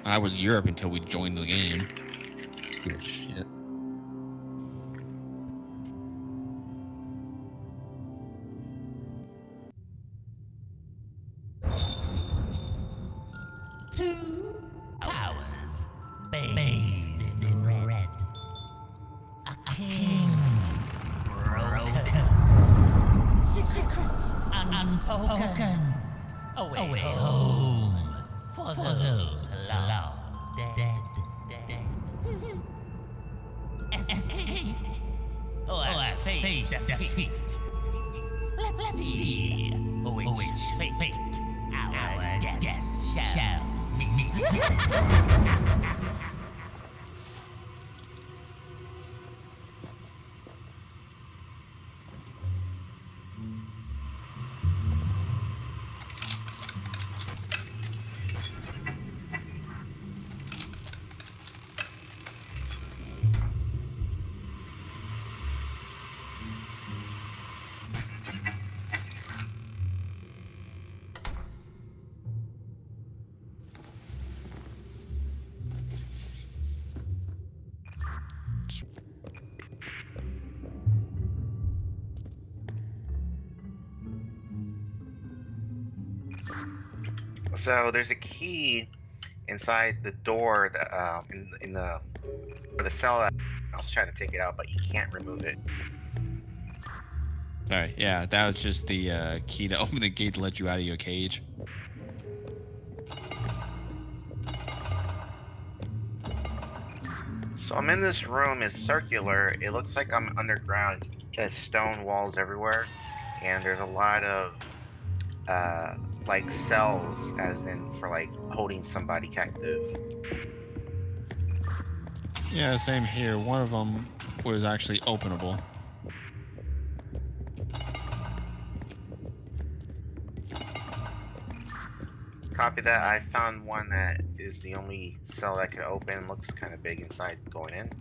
I was Europe until we joined the game. Stupid shit. Two towers bathed in red. A king broken. Secrets unspoken. Away home for those long dead. Escape or face defeat. Let's see which fate our guest shall meet. So there's a key inside the door that in the for the cell. I was trying to take it out, but you can't remove it. Sorry, yeah, that was just the key to open the gate to let you out of your cage. So I'm in this room. It's circular. It looks like I'm underground. There's stone walls everywhere, and there's a lot of uh, like cells, as in for like holding somebody captive. Yeah, same here. One of them was actually openable. Copy that. I found one that is the only cell that could open. Looks kind of big inside going in.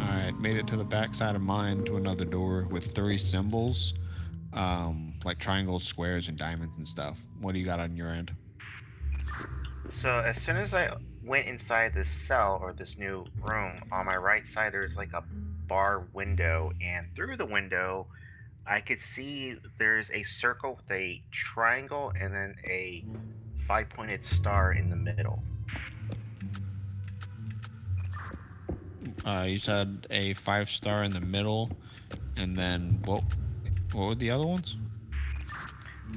Alright, made it to the back side of mine to another door with 3 symbols. Like triangles, squares, and diamonds and stuff. What do you got on your end? So as soon as I went inside this cell or this new room, on my right side there's like a bar window, and through the window I could see there's a circle with a triangle and then a five-pointed star in the middle. You said a 5-star in the middle, and then what were the other ones?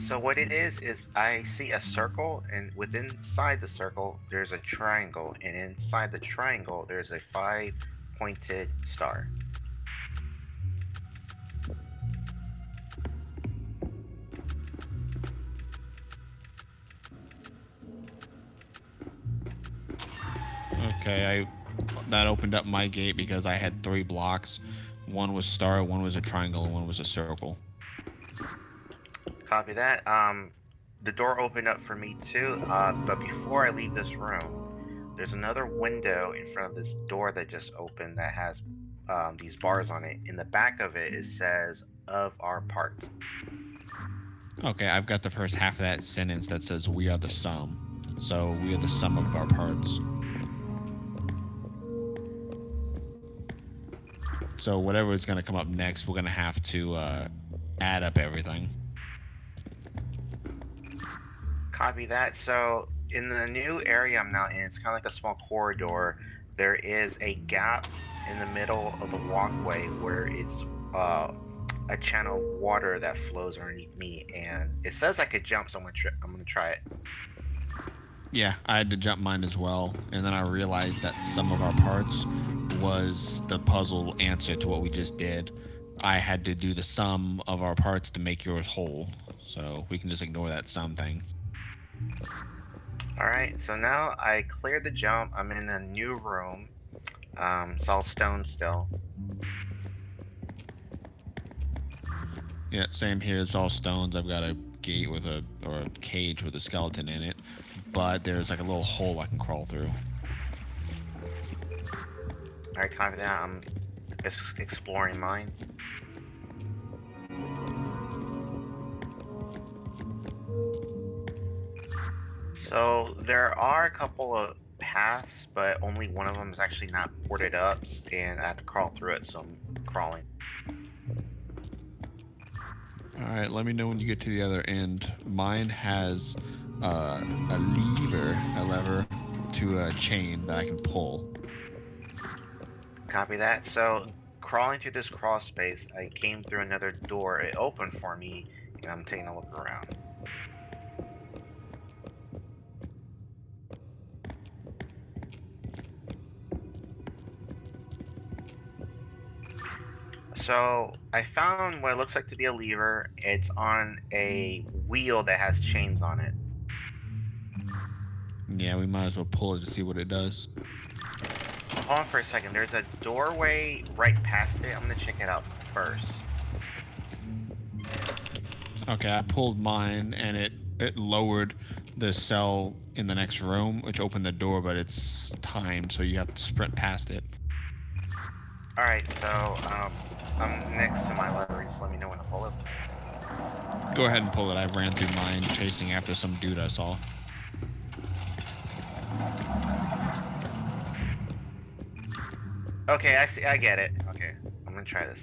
So what it is I see a circle, and within inside the circle there's a triangle, and inside the triangle there's a five-pointed star. Okay, that opened up my gate because I had 3 blocks. One was star, one was a triangle, and one was a circle. Copy that. The door opened up for me too. But before I leave this room, there's another window in front of this door that just opened that has these bars on it. In the back of it, it says "of our parts." Okay, I've got the first half of that sentence that says we are the sum. So we are the sum of our parts. So whatever is going to come up next, we're going to have to add up everything. Copy that. So in the new area I'm now in, it's kind of like a small corridor. There is a gap in the middle of the walkway where it's a channel of water that flows underneath me, and it says I could jump. So I'm gonna try it. Yeah, I had to jump mine as well, and then I realized that sum of our parts was the puzzle answer to what we just did. I had to do the sum of our parts to make yours whole, so we can just ignore that sum thing. Alright, so now I cleared the jump. I'm in a new room. It's all stone still. Yeah, same here. It's all stones. I've got a gate with or a cage with a skeleton in it, but there's like a little hole I can crawl through. Alright, copy that. I'm just exploring mine. So there are a couple of paths, but only one of them is actually not boarded up, and I have to crawl through it, so I'm crawling. All right, let me know when you get to the other end. Mine has a lever to a chain that I can pull. Copy that. So crawling through this crawl space, I came through another door. It opened for me, and I'm taking a look around. So I found what looks like to be a lever. It's on a wheel that has chains on it. Yeah, we might as well pull it to see what it does. Hold on for a second. There's a doorway right past it. I'm gonna check it out first. Okay, I pulled mine and it lowered the cell in the next room, which opened the door, but it's timed, so you have to sprint past it. All right. So I'm next to my lever. Just let me know when to pull it. Go ahead and pull it. I ran through mine chasing after some dude I saw. Okay, I see. I get it. Okay, I'm gonna try this.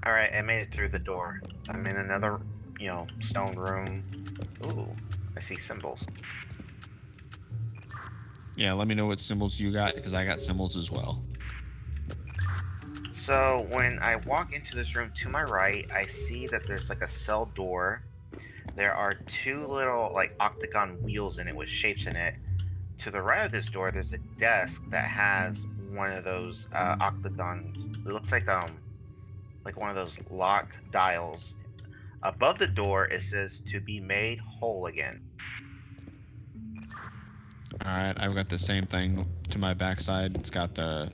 All right, I made it through the door. I'm in another, stone room. Ooh, I see symbols. Yeah, let me know what symbols you got, because I got symbols as well. So when I walk into this room to my right, I see that there's like a cell door. There are two little like octagon wheels in it with shapes in it. To the right of this door, there's a desk that has one of those octagons. It looks like one of those lock dials. Above the door, it says to be made whole again. Alright, I've got the same thing to my backside. It's got the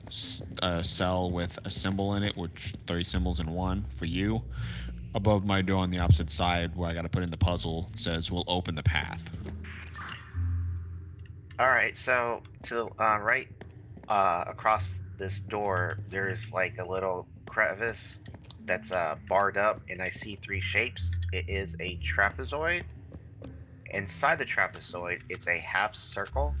cell with a symbol in it, which 3 symbols in one for you. Above my door on the opposite side, where I got to put in the puzzle, says we'll open the path. All right, so to the right across this door, there's like a little crevice that's barred up, and I see three shapes. It is a trapezoid. Inside the trapezoid, it's a half circle,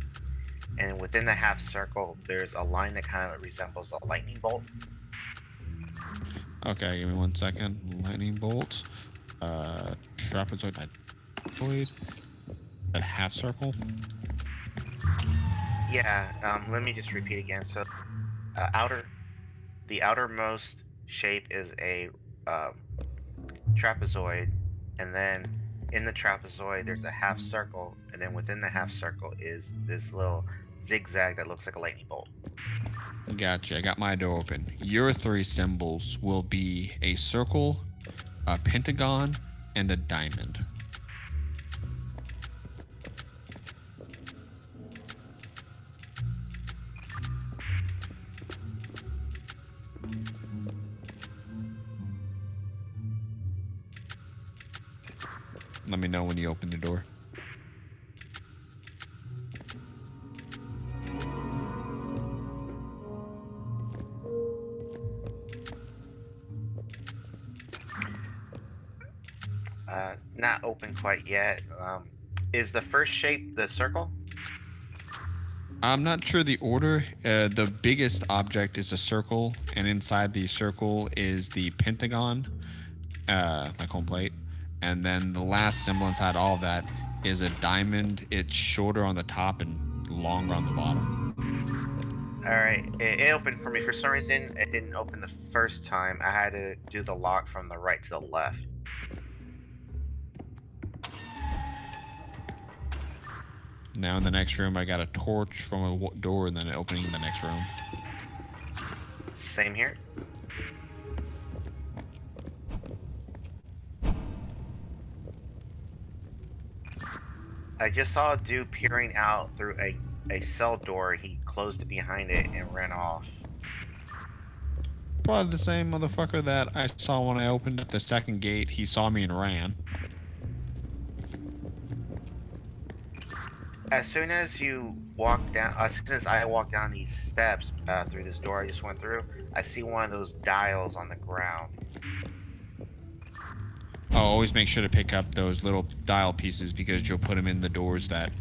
and within the half circle, there's a line that kind of resembles a lightning bolt. Okay, give me 1 second. Lightning bolt. Trapezoid. That half circle. Yeah, let me just repeat again. So, the outermost shape is a um, trapezoid, and then in the trapezoid there's a half circle, and then within the half circle is this little zigzag that looks like a lightning bolt. Gotcha. I got my door open. Your 3 symbols will be a circle, a pentagon, and a diamond. Let me know when you open the door. Not open quite yet. Is the first shape the circle? I'm not sure the order. The biggest object is a circle, and inside the circle is the pentagon, like home plate. And then the last symbol inside all of that is a diamond. It's shorter on the top and longer on the bottom. All right, it opened for me. For some reason, it didn't open the first time. I had to do the lock from the right to the left. Now in the next room, I got a torch from a door and then an opening in the next room. Same here. I just saw a dude peering out through a cell door. He closed it behind it and ran off. Probably the same motherfucker that I saw when I opened up the second gate. He saw me and ran. As soon as I walk down these steps through this door I just went through, I see one of those dials on the ground. Oh, always make sure to pick up those little dial pieces because you'll put them in the doors that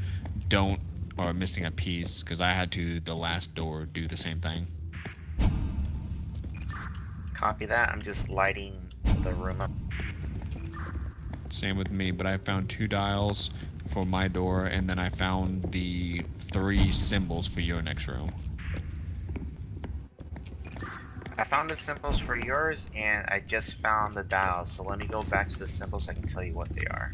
don't or are missing a piece. Because I had to the last door do the same thing. Copy that. I'm just lighting the room up. Same with me, but I found 2 dials for my door, and then I found the 3 symbols for your next room. I found the symbols for yours, and I just found the dials. So let me go back to the symbols so I can tell you what they are.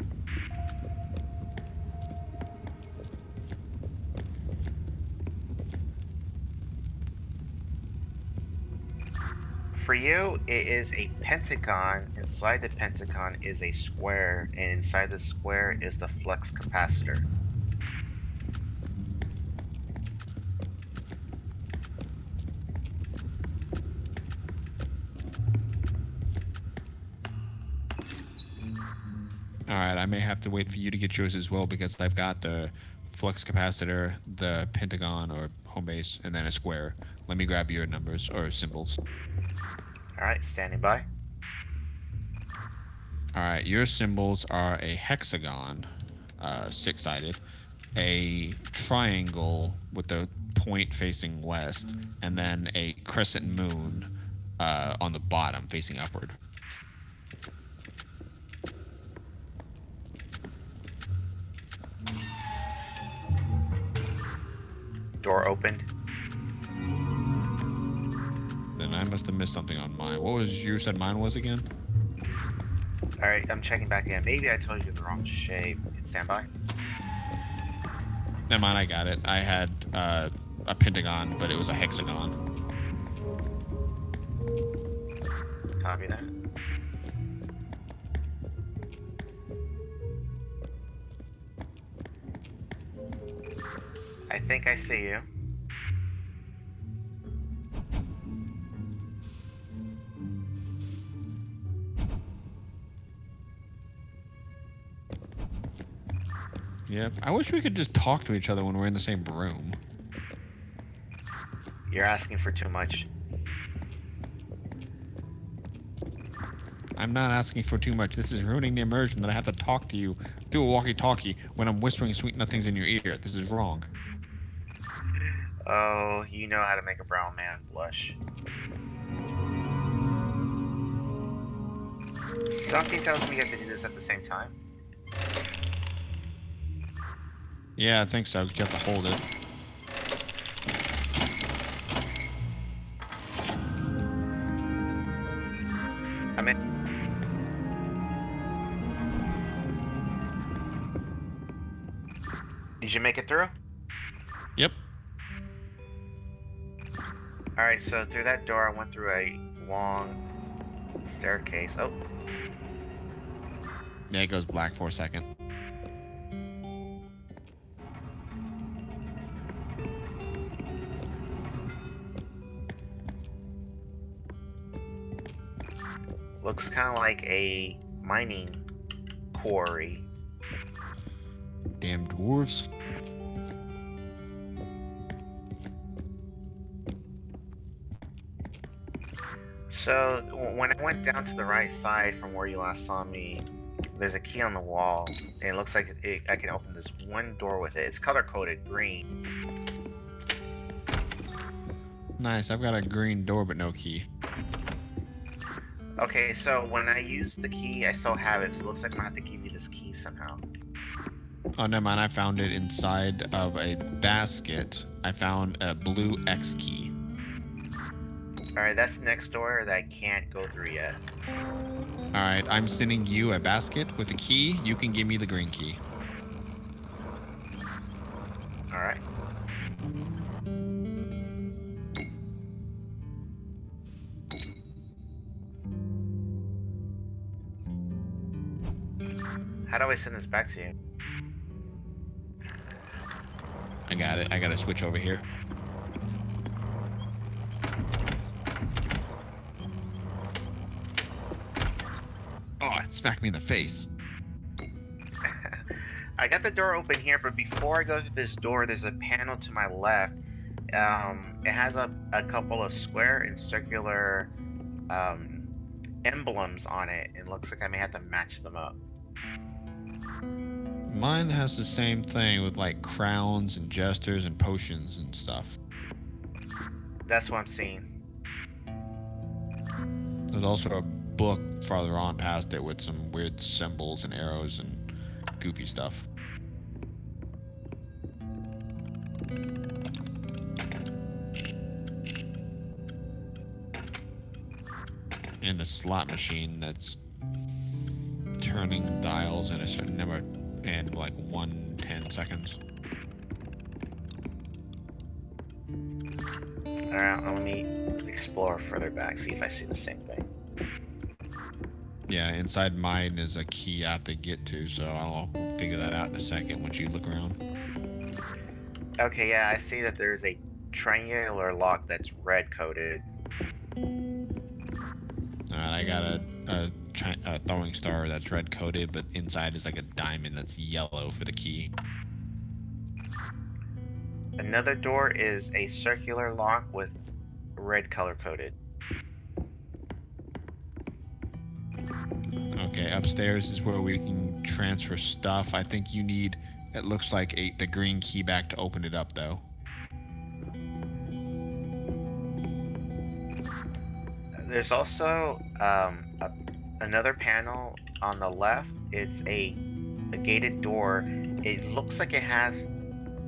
For you, it is a pentagon. Inside the pentagon is a square, and inside the square is the flux capacitor. Alright, I may have to wait for you to get yours as well because I've got the flux capacitor, the pentagon or home base, and then a square. Let me grab your numbers or symbols. Alright, standing by. Alright, your symbols are a hexagon, 6-sided, a triangle with the point facing west, and then a crescent moon on the bottom facing upward. Door opened. Then I must have missed something on mine. What was you said mine was again? Alright, I'm checking back in. Maybe I told you the wrong shape. Stand by. Never mind, I got it. I had a pentagon, but it was a hexagon. Copy that. I think I see you. Yep. I wish we could just talk to each other when we're in the same room. You're asking for too much. I'm not asking for too much. This is ruining the immersion that I have to talk to you through a walkie-talkie when I'm whispering sweet nothings in your ear. This is wrong. Oh, you know how to make a brown man blush. Something tells me you have to do this at the same time. Yeah, I think so. You have to hold it. I'm in. Did you make it through? Yep. Alright, so through that door I went through a long staircase. Oh. Yeah, it goes black for a second. Looks kind of like a mining quarry. Damn dwarves. So when I went down to the right side from where you last saw me, there's a key on the wall, and it looks like I can open this one door with it. It's color-coded green. Nice. I've got a green door but no key. Okay, so when I use the key, I still have it, so it looks like I'm gonna have to give you this key somehow. Oh, never mind. I found it inside of a basket. I found a blue X key. Alright, that's the next door that I can't go through yet. Alright, I'm sending you a basket with a key. You can give me the green key. Alright. How do I send this back to you? I got it. I got to switch over here. Oh, it smacked me in the face. I got the door open here, but before I go through this door, there's a panel to my left. It has a couple of square and circular um, emblems on it, and looks like I may have to match them up. Mine has the same thing with like crowns and jesters and potions and stuff. That's what I'm seeing. There's also a book farther on past it with some weird symbols and arrows and goofy stuff. And a slot machine that's turning dials in a certain number in like 1 10 seconds. Alright, let me explore further back, see if I see the same thing. Yeah, inside mine is a key I have to get to, so I'll figure that out in a second once you look around. Okay, yeah, I see that there's a triangular lock that's red coated. Alright, I got a throwing star that's red coated, but inside is like a diamond that's yellow for the key. Another door is a circular lock with red color coded. Okay, upstairs is where we can transfer stuff. I think you need, it looks like the green key back to open it up though. There's also another panel on the left. It's a gated door. It looks like it has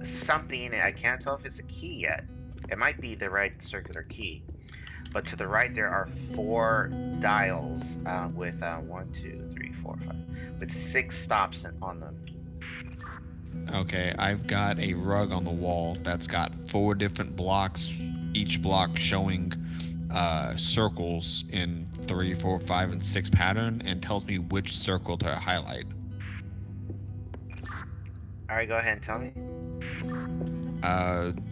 something in it. I can't tell if it's a key yet. It might be the red circular key. But to the right, there are 4 dials with 1, 2, 3, 4, 5, with 6 stops on them. Okay, I've got a rug on the wall that's got 4 different blocks, each block showing circles in 3, 4, 5, and 6 pattern, and tells me which circle to highlight. Alright, go ahead and tell me.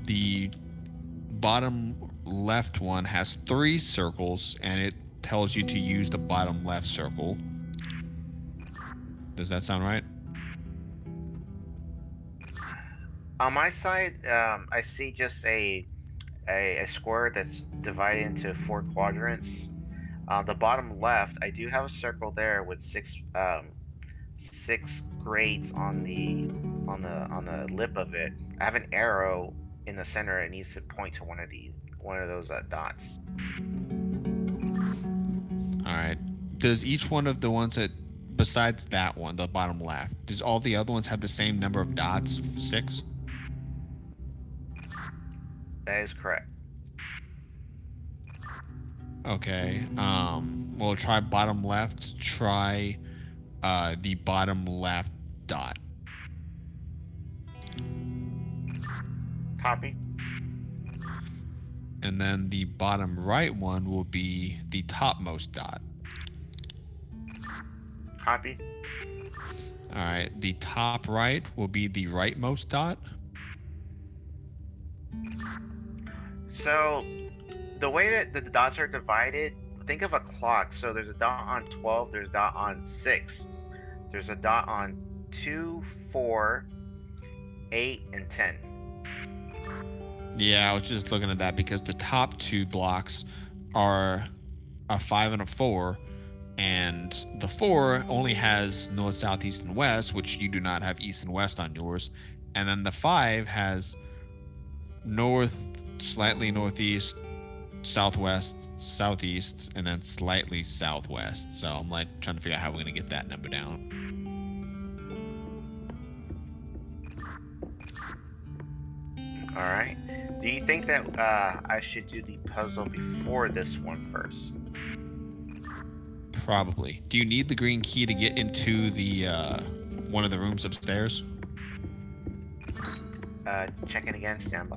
The bottom left one has 3 circles, and it tells you to use the bottom left circle. Does that sound right? On my side, I see just a square that's divided into 4 quadrants. The bottom left, I do have a circle there with 6 grades on the lip of it. I have an arrow in the center. It needs to point to one of those dots. All right. Does each one of the ones that, besides that one, the bottom left, does all the other ones have the same number of dots? 6? That is correct. Okay. We'll try bottom left. Try the bottom left dot. Copy. And then the bottom right one will be the topmost dot. Copy. All right. The top right will be the rightmost dot. So, the way that the dots are divided, think of a clock. So there's a dot on 12, there's a dot on 6, there's a dot on 2, 4, 8, and 10. Yeah, I was just looking at that because the top 2 blocks are a 5 and a 4, and the 4 only has north, south, east, and west, which you do not have east and west on yours. And then the 5 has north, slightly northeast, southwest, southeast, and then slightly southwest. So I'm like trying to figure out how we're gonna get that number down. All right. Do you think that I should do the puzzle before this one first? Probably. Do you need the green key to get into the one of the rooms upstairs? Checking again. Stand by.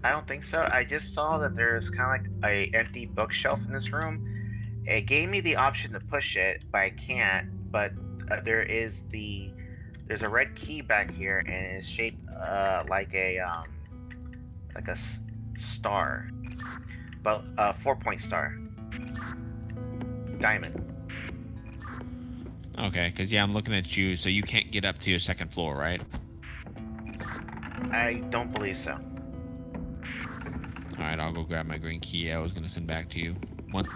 I don't think so. I just saw that there's kind of like a empty bookshelf in this room. It gave me the option to push it, but I can't. But there is the there's a red key back here, and it's shaped like a star, but a 4-point star, diamond. Okay, because yeah, I'm looking at you, so you can't get up to your second floor, right? I don't believe so. All right, I'll go grab my green key I was gonna send back to you. What?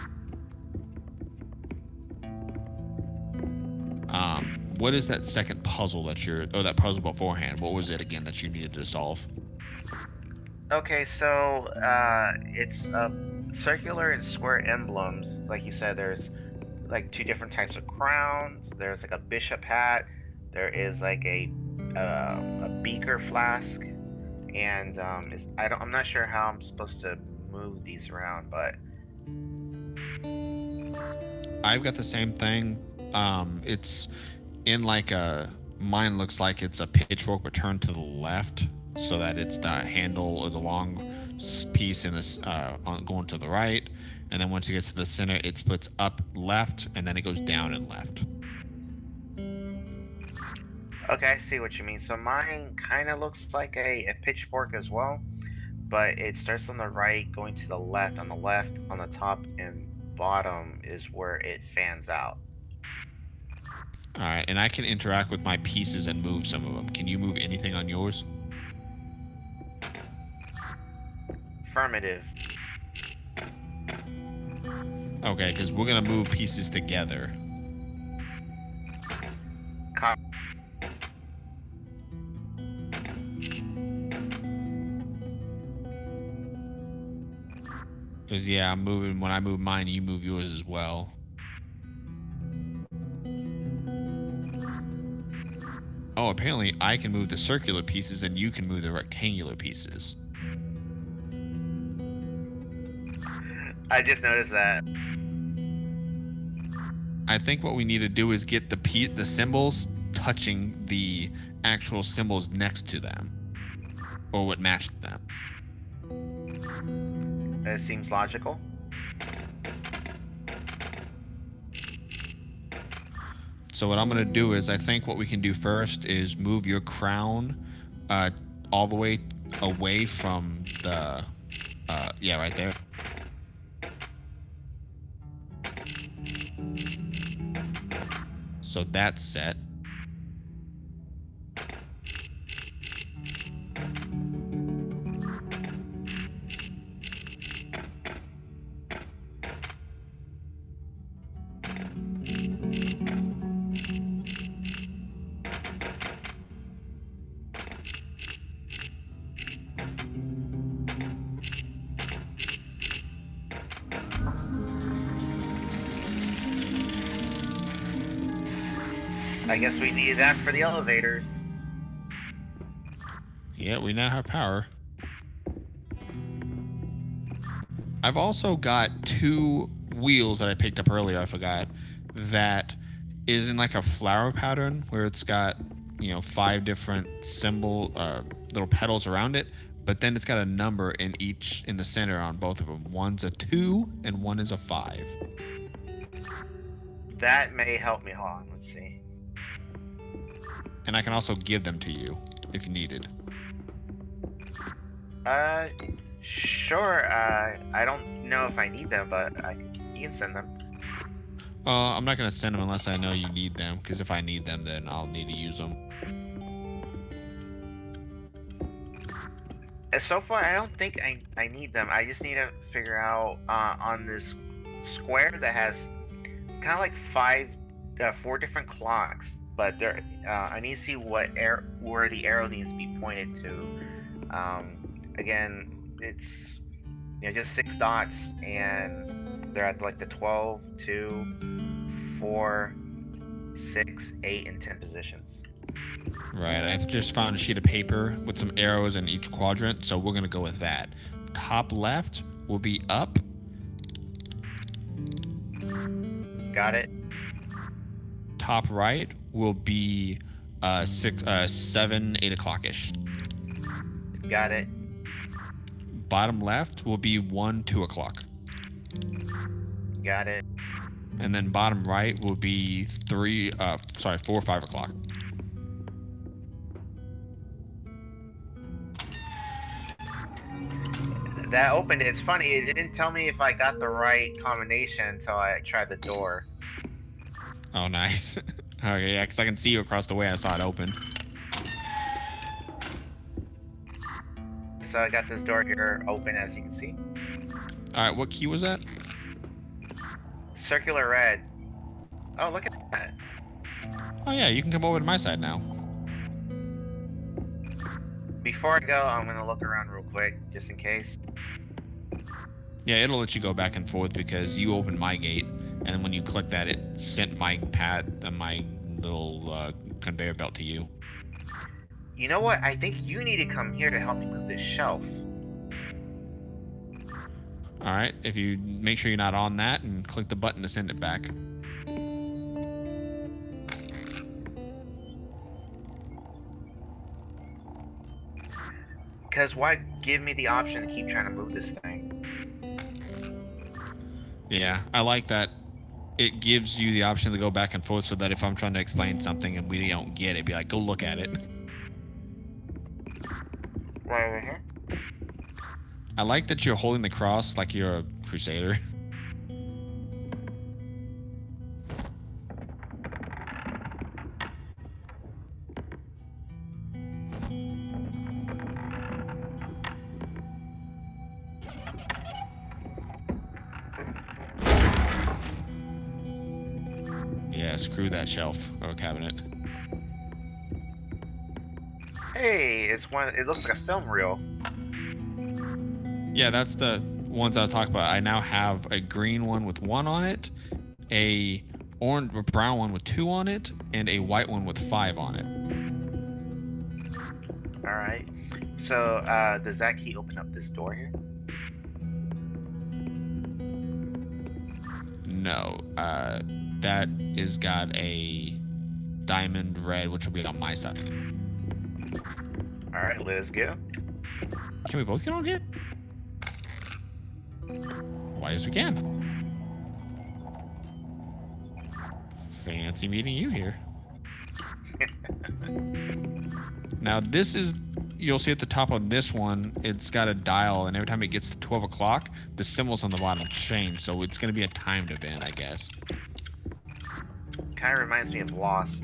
What is that second puzzle that that puzzle beforehand? What was it again that you needed to solve? Okay, so it's circular and square emblems. Like you said, there's like two different types of crowns. There's like a bishop hat. There is like a beaker flask, and I'm not sure how I'm supposed to move these around, but I've got the same thing. It's in like mine looks like it's a pitchfork but turned to the left, so that it's the handle or the long piece in this going to the right, and then once it gets to the center, it splits up left, and then it goes down and left. okay, I see what you mean. So mine kind of looks like a pitchfork as well, but it starts on the right, going to the left. On the left, on the top and bottom is where it fans out. All right, and I can interact with my pieces and move some of them. Can you move anything on yours? Affirmative. Okay, because we're gonna move pieces together. Co- Because yeah, I'm moving. When I move mine, you move yours as well. Oh, apparently I can move the circular pieces and you can move the rectangular pieces. I just noticed that. I think what we need to do is get the symbols touching the actual symbols next to them, or what matched them. It seems logical. So what I'm gonna do is, I think what we can do first is move your crown all the way away from the yeah, right there. So that's set. I guess we needed that for the elevators. Yeah, we now have power. I've also got 2 wheels that I picked up earlier, I forgot, that is in like a flower pattern where it's got, 5 different little petals around it, but then it's got a number in the center on both of them. One's a 2 and one is a 5. That may help me. Hold on, let's see. And I can also give them to you if you needed. Sure. I don't know if I need them, but you can send them. I'm not going to send them unless I know you need them, because if I need them, then I'll need to use them. So far, I don't think I need them. I just need to figure out on this square that has kind of like 4 different clocks, but I need to see where the arrow needs to be pointed to. Again, it's just 6 dots, and they're at like the 12, 2, 4, 6, 8, and 10 positions. Right, I've just found a sheet of paper with some arrows in each quadrant, so we're going to go with that. Top left will be up. Got it. Top right will be 7, 8 o'clock-ish. Got it. Bottom left will be 1, 2 o'clock. Got it. And then bottom right will be 4, 5 o'clock. That opened it. It's funny, it didn't tell me if I got the right combination until I tried the door. Oh, nice. Okay, yeah, because I can see you across the way. I saw it open. So I got this door here open, as you can see. All right, what key was that? Circular red. Oh, look at that. Oh, yeah, you can come over to my side now. Before I go, I'm going to look around real quick, just in case. Yeah, it'll let you go back and forth because you opened my gate, and then when you click that, it sent my pad and my little conveyor belt to you. You know what? I think you need to come here to help me move this shelf. All right, if you make sure you're not on that and click the button to send it back. Because why give me the option to keep trying to move this thing? Yeah, I like that. It gives you the option to go back and forth so that if I'm trying to explain something and we don't get it, be like, go look at it. Right over here? I like that you're holding the cross like you're a crusader. Yeah, screw that shelf or cabinet. Hey, it's one. It looks like a film reel. Yeah, that's the ones I was talking about. I now have a green one with 1 on it, a orange or brown one with 2 on it, and a white one with 5 on it. All right. So, does that key open up this door here? No, that is got a diamond red, which will be on my side. All right, let's go. Can we both get on here? Why, yes, we can. Fancy meeting you here. Now, this is, you'll see at the top of this one, it's got a dial, and every time it gets to 12 o'clock, the symbols on the bottom change, so it's going to be a timed event, I guess. Kind of reminds me of Lost.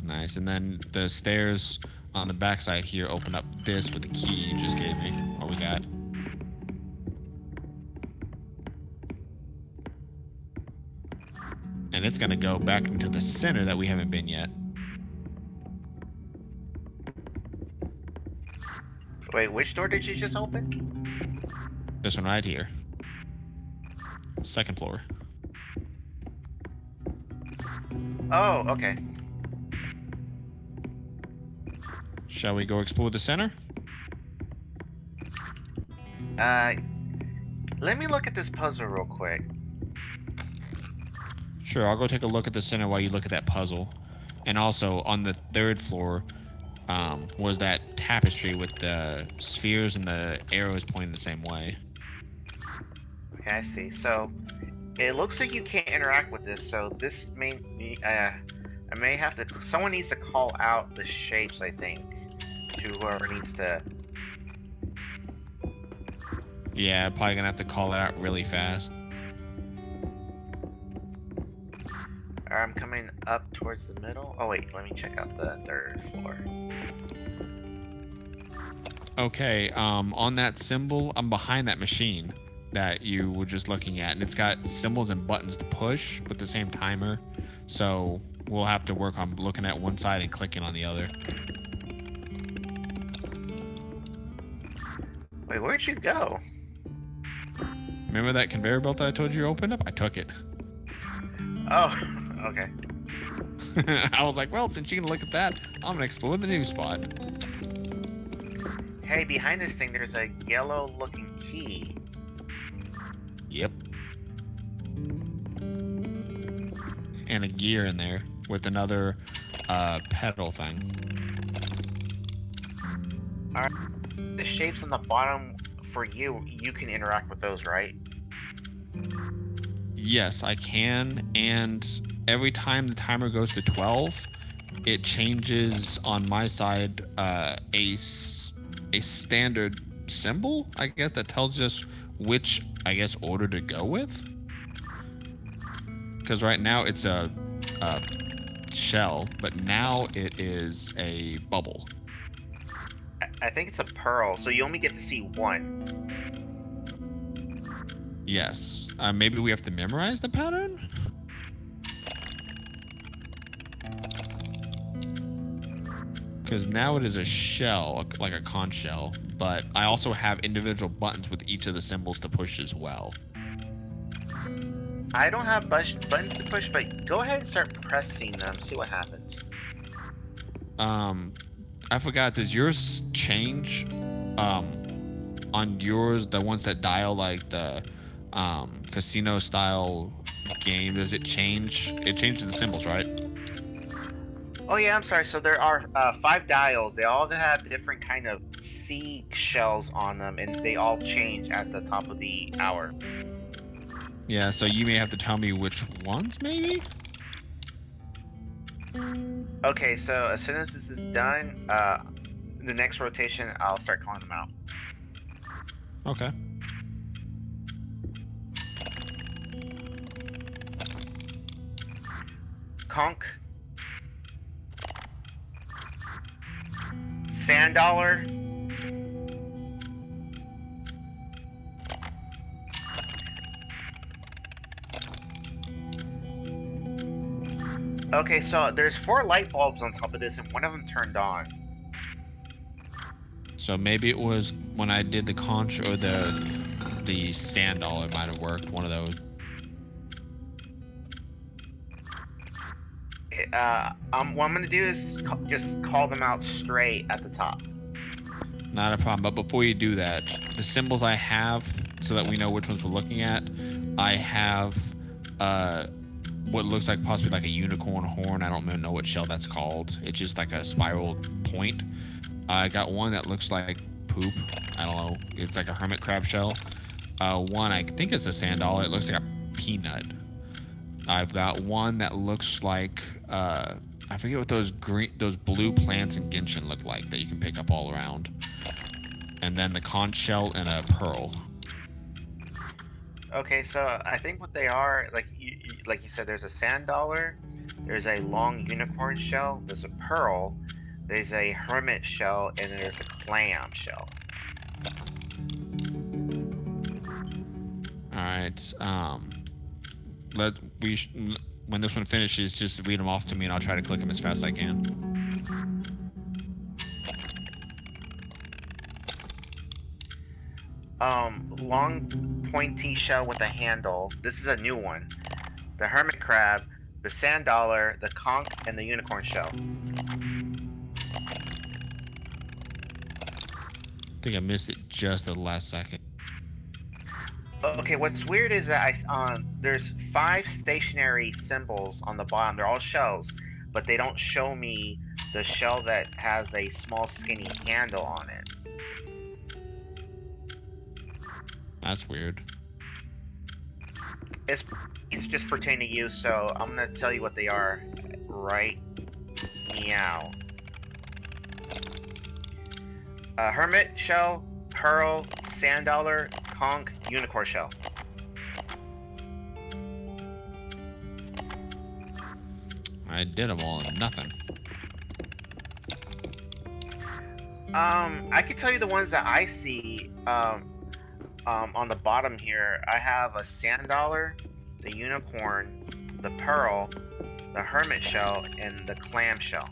Nice, and then the stairs on the backside here open up this with the key you just gave me. What we got? And it's gonna go back into the center that we haven't been yet. Wait, which door did you just open? This one right here. 2nd floor. Oh, okay. Shall we go explore the center? Let me look at this puzzle real quick. Sure, I'll go take a look at the center while you look at that puzzle. And also, on the 3rd floor, was that tapestry with the spheres and the arrows pointing the same way. Okay, I see. So, it looks like you can't interact with this, so this may be, I may have to, someone needs to call out the shapes, I think, to whoever needs to. Yeah, probably gonna have to call it out really fast. I'm coming up towards the middle. Oh wait, let me check out the 3rd floor. Okay, on that symbol, I'm behind that machine that you were just looking at, and it's got symbols and buttons to push with the same timer. So we'll have to work on looking at one side and clicking on the other. Wait, where'd you go? Remember that conveyor belt that I told you opened up? I took it. Oh, okay. I was like, well, since you're gonna look at that, I'm gonna explore the new spot. Hey, behind this thing, there's a yellow-looking key. Yep. And a gear in there with another pedal thing. Alright. The shapes on the bottom, for you, you can interact with those, right? Yes, I can, and every time the timer goes to 12, it changes on my side a standard symbol, I guess, that tells us which, I guess, order to go with. Because right now it's a shell, but now it is a bubble. I think it's a pearl, so you only get to see one. Yes. Maybe we have to memorize the pattern? Because now it is a shell, like a conch shell, but I also have individual buttons with each of the symbols to push as well. I don't have buttons to push, but go ahead and start pressing them. See what happens. I forgot. Does yours change? On yours, the ones that dial like the casino style game, does it change? It changes the symbols, right? Oh yeah, I'm sorry. So there are 5 dials. They all have different kind of sea shells on them, and they all change at the top of the hour. Yeah. So you may have to tell me which ones, maybe. Okay, so as soon as this is done, the next rotation, I'll start calling them out. Okay. Conch, Sand Dollar, Okay, so there's 4 light bulbs on top of this, and one of them turned on. So maybe it was when I did the conch or the sandal. It might have worked. One of those. What I'm gonna do is just call them out straight at the top. Not a problem. But before you do that, the symbols I have, so that we know which ones we're looking at, I have what looks like possibly like a unicorn horn. I don't even know what shell that's called. It's just like a spiral point. I got one that looks like poop. I don't know. It's like a hermit crab shell. One I think is a sand dollar. It looks like a peanut. I've got one that looks like I forget what those blue plants in Genshin look like that you can pick up all around. And then the conch shell and a pearl. Okay, so I think what they are, like you said, there's a sand dollar, there's a long unicorn shell, there's a pearl, there's a hermit shell, and there's a clam shell. All right. When this one finishes, just read them off to me, and I'll try to click them as fast as I can. Long pointy shell with a handle. This is a new one. The hermit crab, the sand dollar, the conch, and the unicorn shell. I think I missed it just at the last second. Okay, what's weird is that there's 5 stationary symbols on the bottom. They're all shells, but they don't show me the shell that has a small skinny handle on it. That's weird. It's just pertaining to you, so I'm gonna tell you what they are right meow. Hermit shell, pearl, sand dollar, conch, unicorn shell. I did them all and nothing. I can tell you the ones that I see on the bottom here. I have a sand dollar, the unicorn, the pearl, the hermit shell, and the clam shell.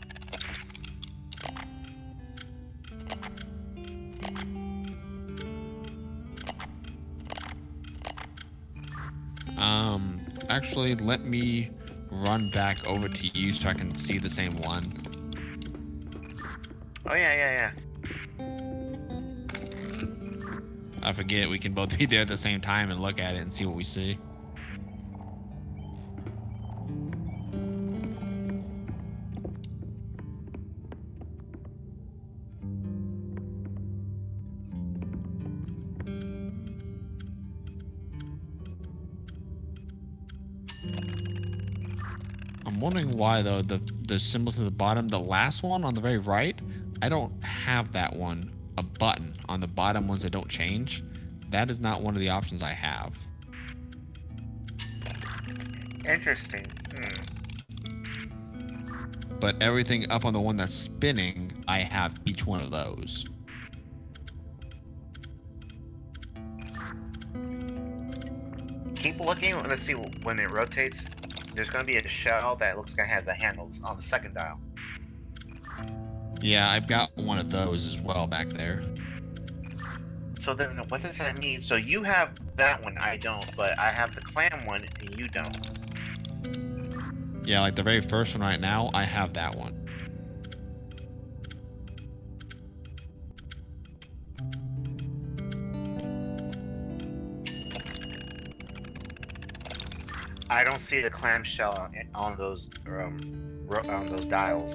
Actually, let me run back over to you so I can see the same one. Oh yeah. I forget we can both be there at the same time and look at it and see what we see. I'm wondering why though, the symbols at the bottom, the last one on the very right, I don't have that one a button on the bottom ones that don't change. That is not one of the options I have. Interesting. But everything up on the one that's spinning, I have each one of those. Keep looking. Let's see when it rotates. There's going to be a shell that looks like it has the handles on the second dial. Yeah, I've got one of those as well back there. So then, what does that mean? So you have that one, I don't, but I have the clam one and you don't. Yeah, like the very first one right now, I have that one. I don't see the clamshell on those dials.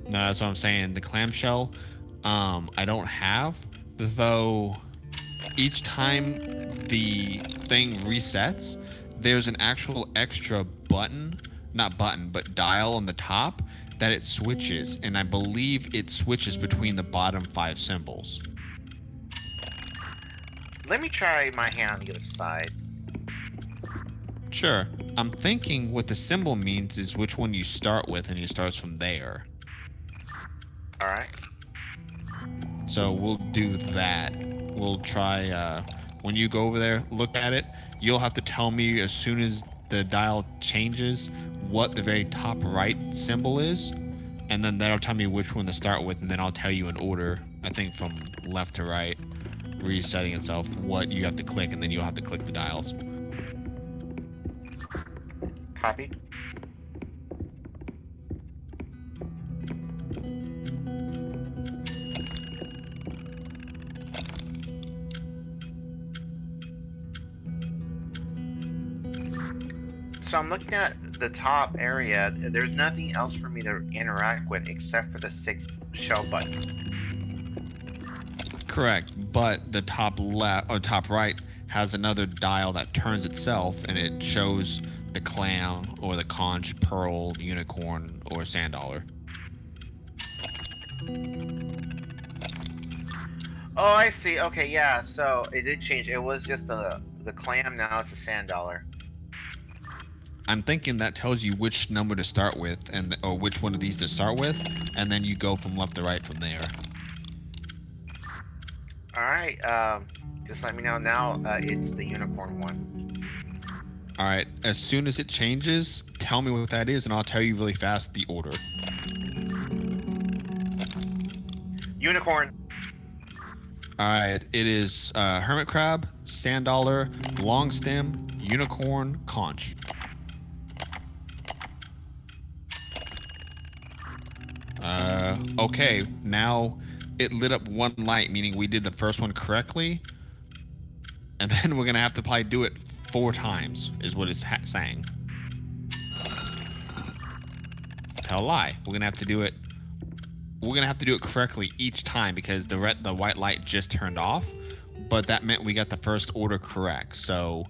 No, that's what I'm saying. The clamshell, I don't have, though. Each time the thing resets, there's an actual extra button, not button, but dial on the top that it switches, and I believe it switches between the bottom 5 symbols. Let me try my hand on the other side. Sure. I'm thinking what the symbol means is which one you start with, and it starts from there. Alright. So we'll do that. We'll try, when you go over there, look at it. You'll have to tell me as soon as the dial changes what the very top right symbol is, and then that'll tell me which one to start with, and then I'll tell you in order, I think from left to right, resetting itself, what you have to click, and then you'll have to click the dials. Copy. So I'm looking at the top area. There's nothing else for me to interact with except for the 6 shell buttons. Correct, but the top left or top right has another dial that turns itself, and it shows the clam or the conch, pearl, unicorn, or sand dollar. Oh, I see. Okay, yeah. So it did change. It was just the clam. Now it's a sand dollar. I'm thinking that tells you which number to start with, and or which one of these to start with, and then you go from left to right from there. All right. Just let me know now. It's the unicorn one. All right. As soon as it changes, tell me what that is, and I'll tell you really fast the order. Unicorn. All right. It is hermit crab, sand dollar, long stem, unicorn, conch. Okay, now it lit up one light, meaning we did the first one correctly, and then we're gonna have to probably do it 4 times, is what it's saying. Tell a lie. We're gonna have to do it. We're gonna have to do it correctly each time because the white light just turned off, but that meant we got the first order correct. So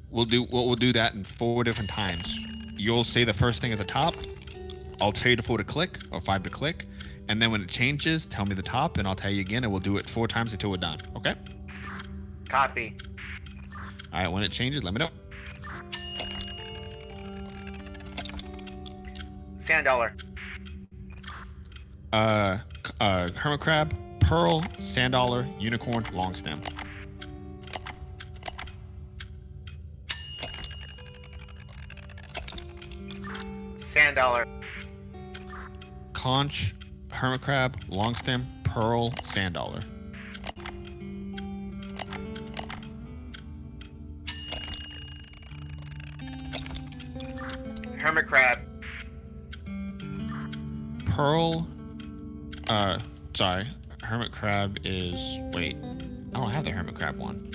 we'll do that in 4 different times. You'll say the first thing at the top. I'll tell you to 4 to click or 5 to click, and then when it changes, tell me the top, and I'll tell you again, and we'll do it 4 times until we're done. Okay? Copy. All right. When it changes, let me know. Sand dollar. Hermit crab, pearl, sand dollar, unicorn, long stem. Sand dollar. Conch, hermit crab, long stem, pearl, sand dollar. Hermit crab. Pearl, sorry, hermit crab is, wait, I don't have the hermit crab one.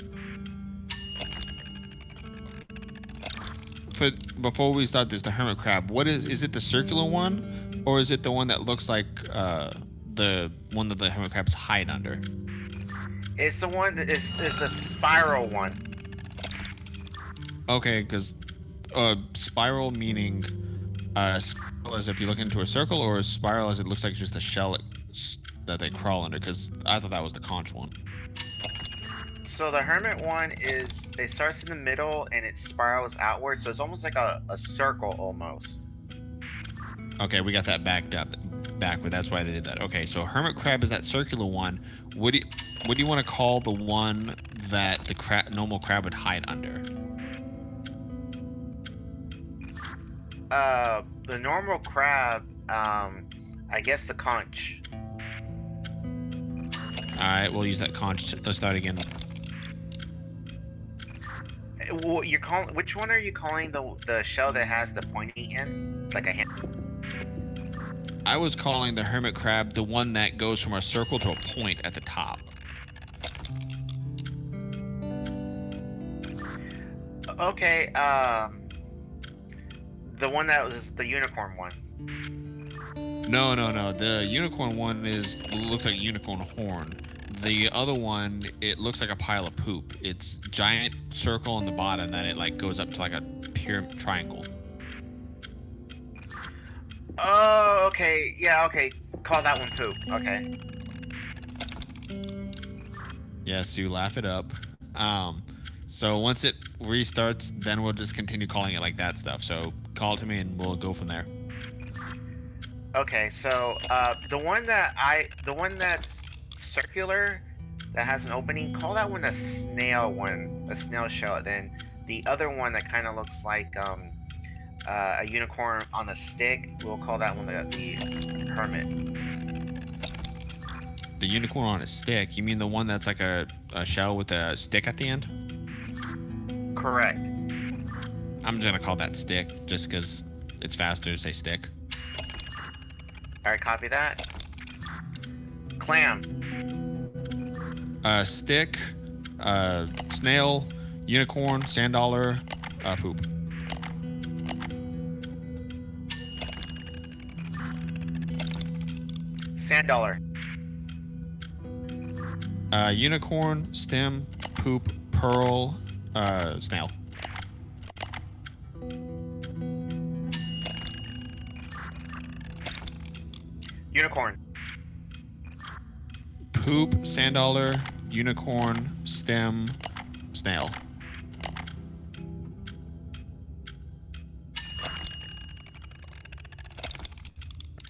Before we start this, the hermit crab, what is it the circular one, or is it the one that looks like the one that the hermit crabs hide under? It's the one that is a spiral one. Okay, because spiral meaning spiral as if you look into a circle, or spiral as it looks like just a shell that they crawl under? Because I thought that was the conch one. So the hermit one is it starts in the middle and it spirals outward, so it's almost like a circle almost. Okay, we got that backed up, but that's why they did that. Okay, so hermit crab is that circular one. What do you want to call the one that the normal crab would hide under? The normal crab, I guess the conch. All right, we'll use that conch. Let's start again. Well, you're calling which one are you calling the shell that has the pointy end, like a hand? I was calling the hermit crab the one that goes from a circle to a point at the top. Okay, the one that was the unicorn one. No, no, no. The unicorn one looks like a unicorn horn. The other one, it looks like a pile of poop. It's giant circle on the bottom, then it like goes up to like a pyramid triangle. Oh, okay, yeah, okay. Call that one poop. Okay. Yes, you laugh it up. So once it restarts, then we'll just continue calling it like that stuff. So call it to me and we'll go from there. Okay, so the one that's circular, that has an opening, call that one a snail one, a snail shell. Then the other one that kind of looks like a unicorn on a stick, we'll call that one the hermit. The unicorn on a stick? You mean the one that's like a shell with a stick at the end? Correct. I'm just gonna call that stick, just because it's faster to say stick. Alright, copy that. Clam. Stick, snail, unicorn, sand dollar, poop. Sand dollar. Unicorn, stem, poop, pearl, snail. Unicorn. Poop, sand dollar, unicorn, stem, snail.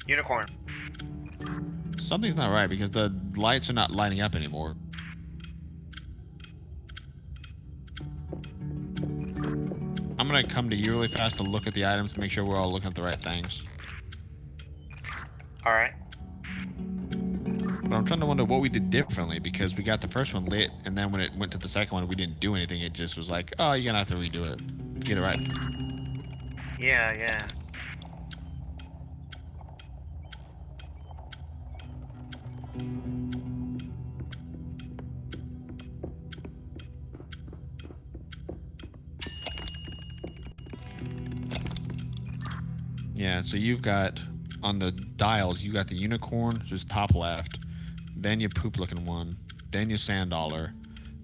Unicorn. Something's not right because the lights are not lighting up anymore. I'm gonna come to you really fast to look at the items to make sure we're all looking at the right things. Alright. But I'm trying to wonder what we did differently because we got the first one lit, and then when it went to the second one, we didn't do anything. It just was like, oh, you're gonna have to redo it to get it right. Yeah, yeah. Yeah, so you've got, on the dials, you got the unicorn, just top left, then your poop-looking one, then your sand dollar,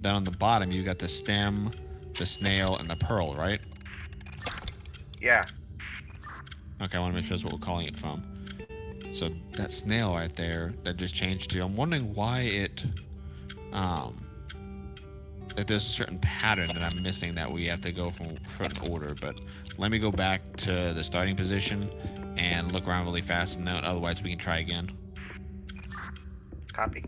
then on the bottom you got the stem, the snail, and the pearl, right? Yeah. Okay, I want to make sure that's what we're calling it from. So that snail right there, that just changed to, I'm wondering why if there's a certain pattern that I'm missing that we have to go from a certain order, but let me go back to the starting position and look around really fast, and then otherwise we can try again. Copy.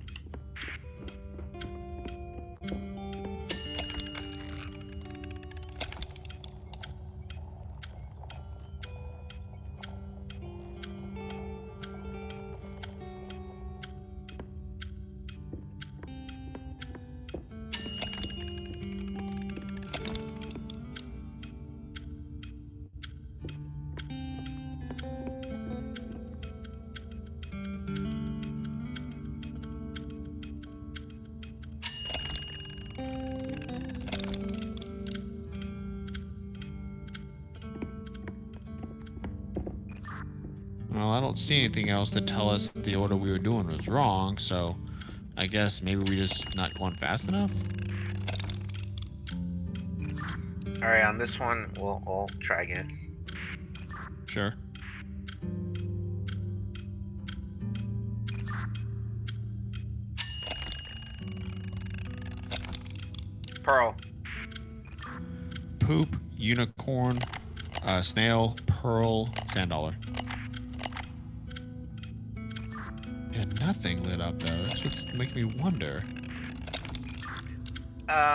Well, I don't see anything else to tell us the order we were doing was wrong, so I guess maybe we're just not going fast enough? Alright, on this one, we'll try again. Sure. Pearl. Poop, unicorn, snail, pearl, sand dollar. Yeah, nothing lit up though. That's what's making me wonder.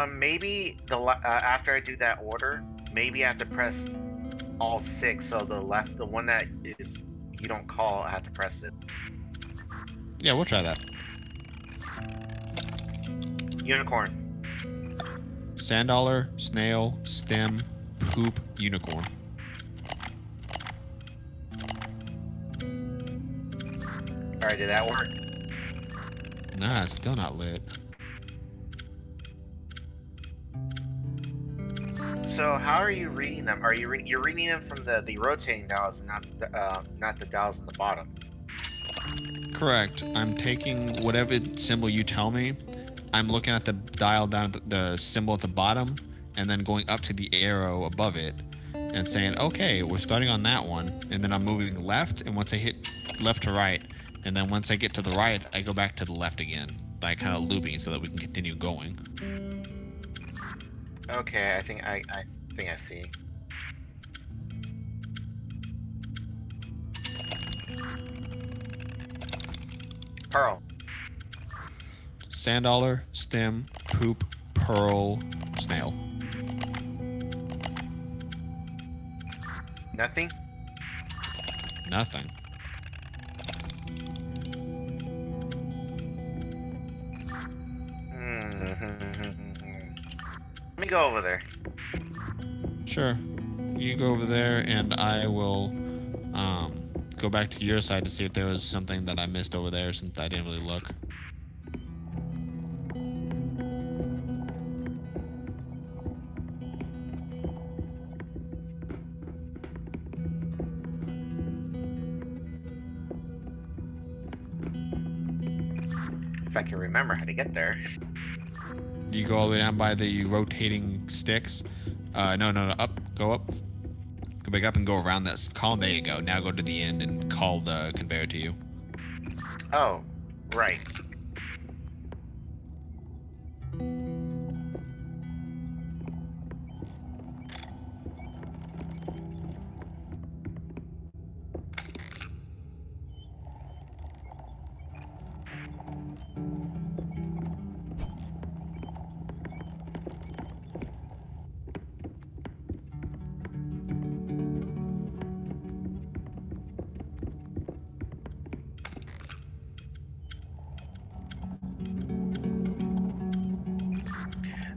Maybe after I do that order, maybe I have to press all six. So the one that is you don't call, I have to press it. Yeah, we'll try that. Unicorn. Sand dollar, snail, stem, poop, unicorn. All right, did that work? Nah, it's still not lit. So how are you reading them? Are you're reading them from the rotating dials and not the dials on the bottom? Correct. I'm taking whatever symbol you tell me. I'm looking at the dial down at the symbol at the bottom, and then going up to the arrow above it, and saying, "Okay, we're starting on that one." And then I'm moving left, and once I hit left to right, and then once I get to the right, I go back to the left again, like kind of looping so that we can continue going. Okay, I think I see. Pearl. Sand dollar, stem, poop, pearl, snail. Nothing. Nothing. Let me go over there. Sure. You go over there, and I will go back to your side to see if there was something that I missed over there since I didn't really look. If I can remember how to get there. You go all the way down by the rotating sticks. No, up. Go up. Go back up and go around that column. There you go. Now go to the end and call the conveyor to you. Oh, right.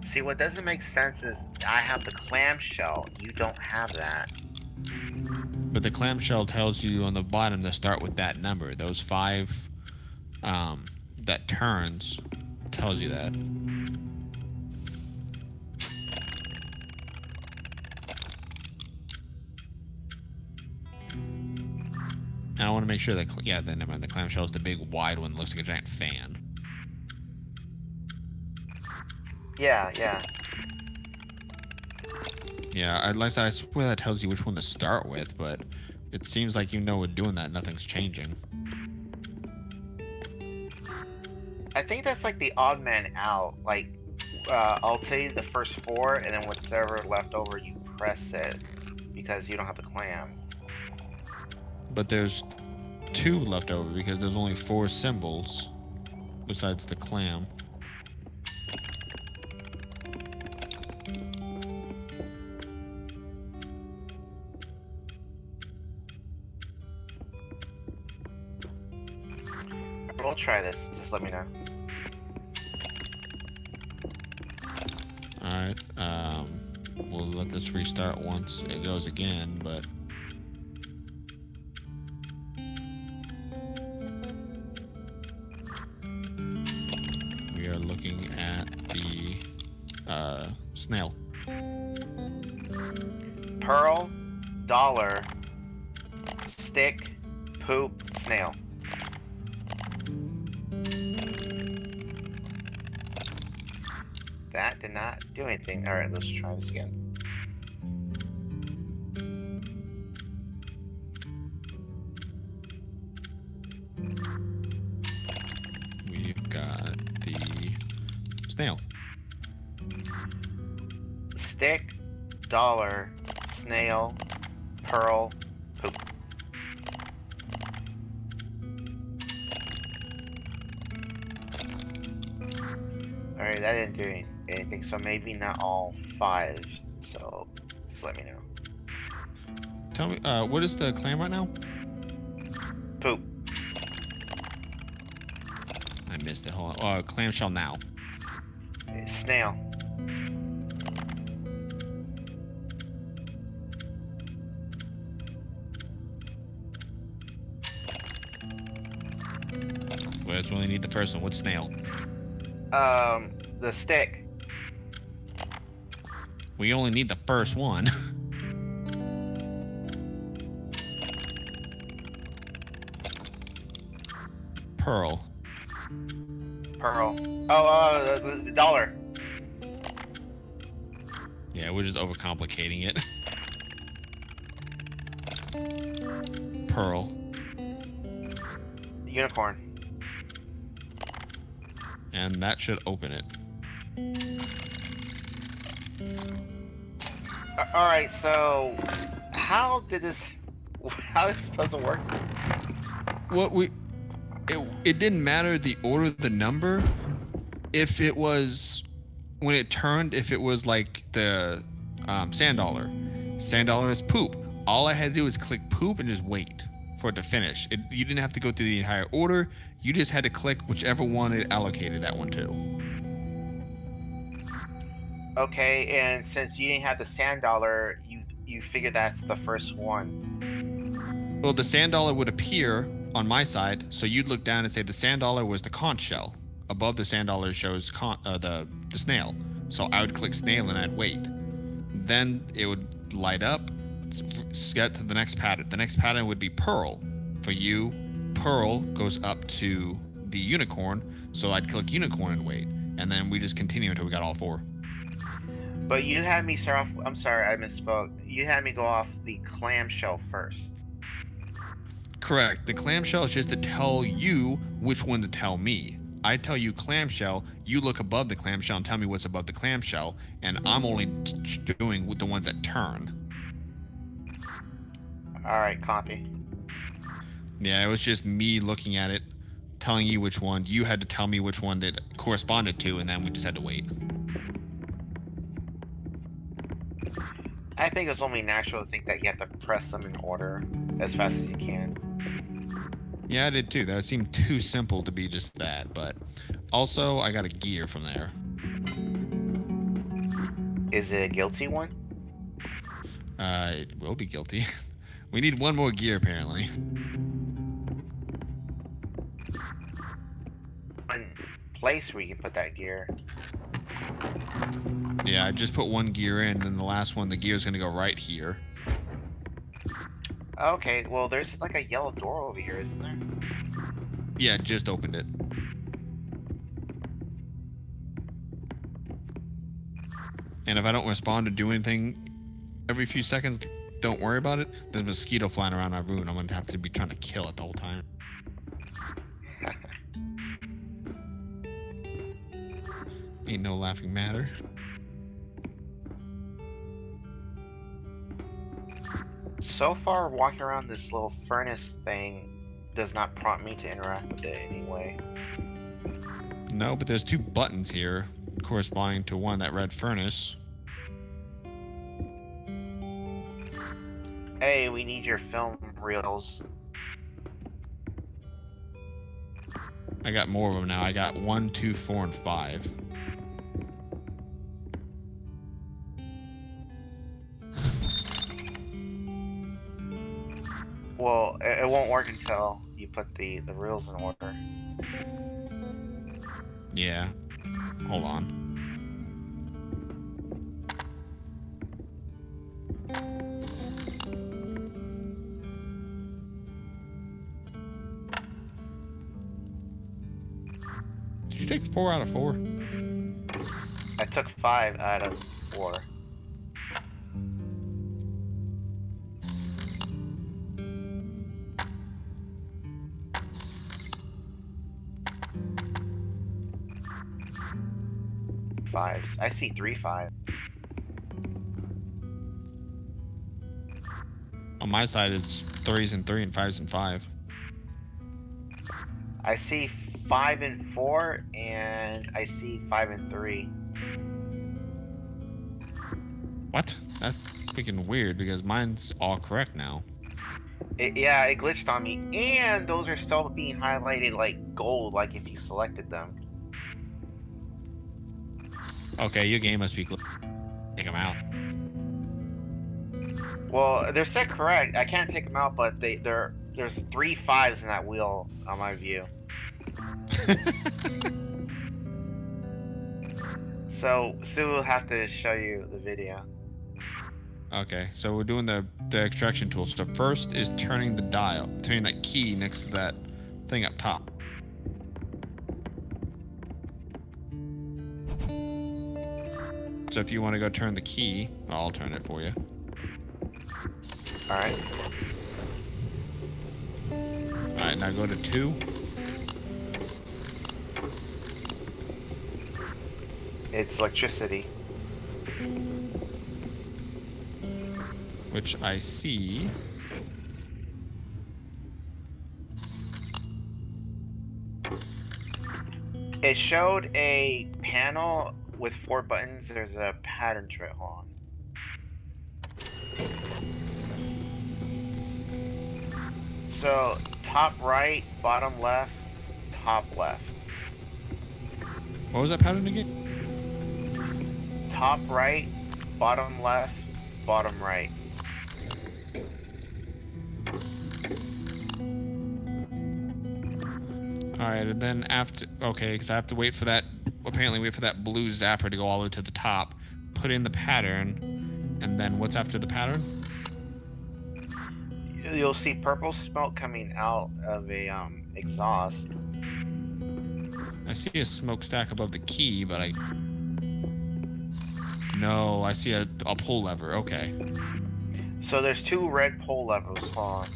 See, what doesn't make sense is I have the clamshell. You don't have that. But the clamshell tells you on the bottom to start with that number. Those 5 that turns tells you that. And I want to make sure that, yeah, then never mind. The clamshell is the big wide one that looks like a giant fan. Yeah, yeah. Yeah, like I said, I swear that tells you which one to start with, but it seems like we're doing that, nothing's changing. I think that's like the odd man out. Like, I'll tell you the first 4, and then whatever left over, you press it because you don't have the clam. But there's 2 left over because there's only 4 symbols besides the clam. We'll try this. Just let me know. Alright, we'll let this restart once it goes again, but... we are looking at the, snail. Pearl, dollar, stick, poop, snail. That did not do anything. Alright, let's try this again. We've got the snail. stick, dollar, snail, pearl, poop. Alright, that didn't do anything, so maybe not all 5. So, just let me know. Tell me, what is the clam right now? Poop. I missed it. Hold on. Clamshell now. Snail. Well, that's only need the first one. What's snail? The stick. We only need the first one. Pearl. Pearl. Oh, the dollar. Yeah, we're just overcomplicating it. Pearl. Unicorn. And that should open it. Alright, so how did this puzzle work? What it didn't matter the order of the number. If it was when it turned, if it was like the sand dollar is poop. All I had to do was click poop and just wait for it to finish. You didn't have to go through the entire order. You just had to click whichever one it allocated that one to. Okay, and since you didn't have the sand dollar, you figure that's the first one. Well, the sand dollar would appear on my side, so you'd look down and say the sand dollar was the conch shell. Above the sand dollar shows the snail. So I would click snail and I'd wait. Then it would light up, get to the next pattern. The next pattern would be pearl. For you, pearl goes up to the unicorn, so I'd click unicorn and wait. And then we just continue until we got all 4. But you had me start off. I'm sorry, I misspoke. You had me go off the clamshell first. Correct. The clamshell is just to tell you which one to tell me. I tell you clamshell, you look above the clamshell and tell me what's above the clamshell, and I'm only doing with the ones that turn. Alright, copy. Yeah, it was just me looking at it, telling you which one. You had to tell me which one that corresponded to, and then we just had to wait. I think it's only natural to think that you have to press them in order as fast as you can. Yeah, I did too. That seemed too simple to be just that, but also I got a gear from there. Is it a guilty one? It will be guilty. We need one more gear, apparently. One place where you can put that gear. Yeah, I just put one gear in, and the last one, the gear's gonna go right here. Okay, well, there's like a yellow door over here, isn't there? Yeah, just opened it. And if I don't respond or do anything every few seconds, don't worry about it. There's a mosquito flying around my room. I'm gonna have to be trying to kill it the whole time. Ain't no laughing matter. So far, walking around this little furnace thing does not prompt me to interact with it anyway. No, but there's 2 buttons here corresponding to one, that red furnace. Hey, we need your film reels. I got more of them now. I got 1, 2, 4, and 5. Well, it won't work until you put the reels in order. Yeah. Hold on. Did you take 4 out of 4? I took 5 out of 4. Fives. I see 3 5. On my side, it's 3s and 3 and 5s and 5. I see 5 and 4, and I see 5 and 3. What? That's freaking weird because mine's all correct now. Yeah, it glitched on me, and those are still being highlighted like gold, like if you selected them. Okay, your game must be take them out. Well, they're set correct. I can't take them out, but there's 3 5s in that wheel on my view. So Sue will have to show you the video. Okay, so we're doing the extraction tool. So first is turning the dial, turning that key next to that thing up top. So if you want to go turn the key, I'll turn it for you. Alright. Alright, now go to 2. It's electricity. Which I see. It showed a panel with 4 buttons. There's a pattern to it. Hold on. So top right, bottom left, top left. What was that pattern again? Top right, bottom left, bottom right. Alright, and then after... Okay, because I have to wait for that... Apparently wait for that blue zapper to go all the way to the top. Put in the pattern. And then what's after the pattern? You'll see purple smoke coming out of a exhaust. I see a smokestack above the key, but I... No, I see a pull lever. Okay. So there's 2 red pull levers. Hold on.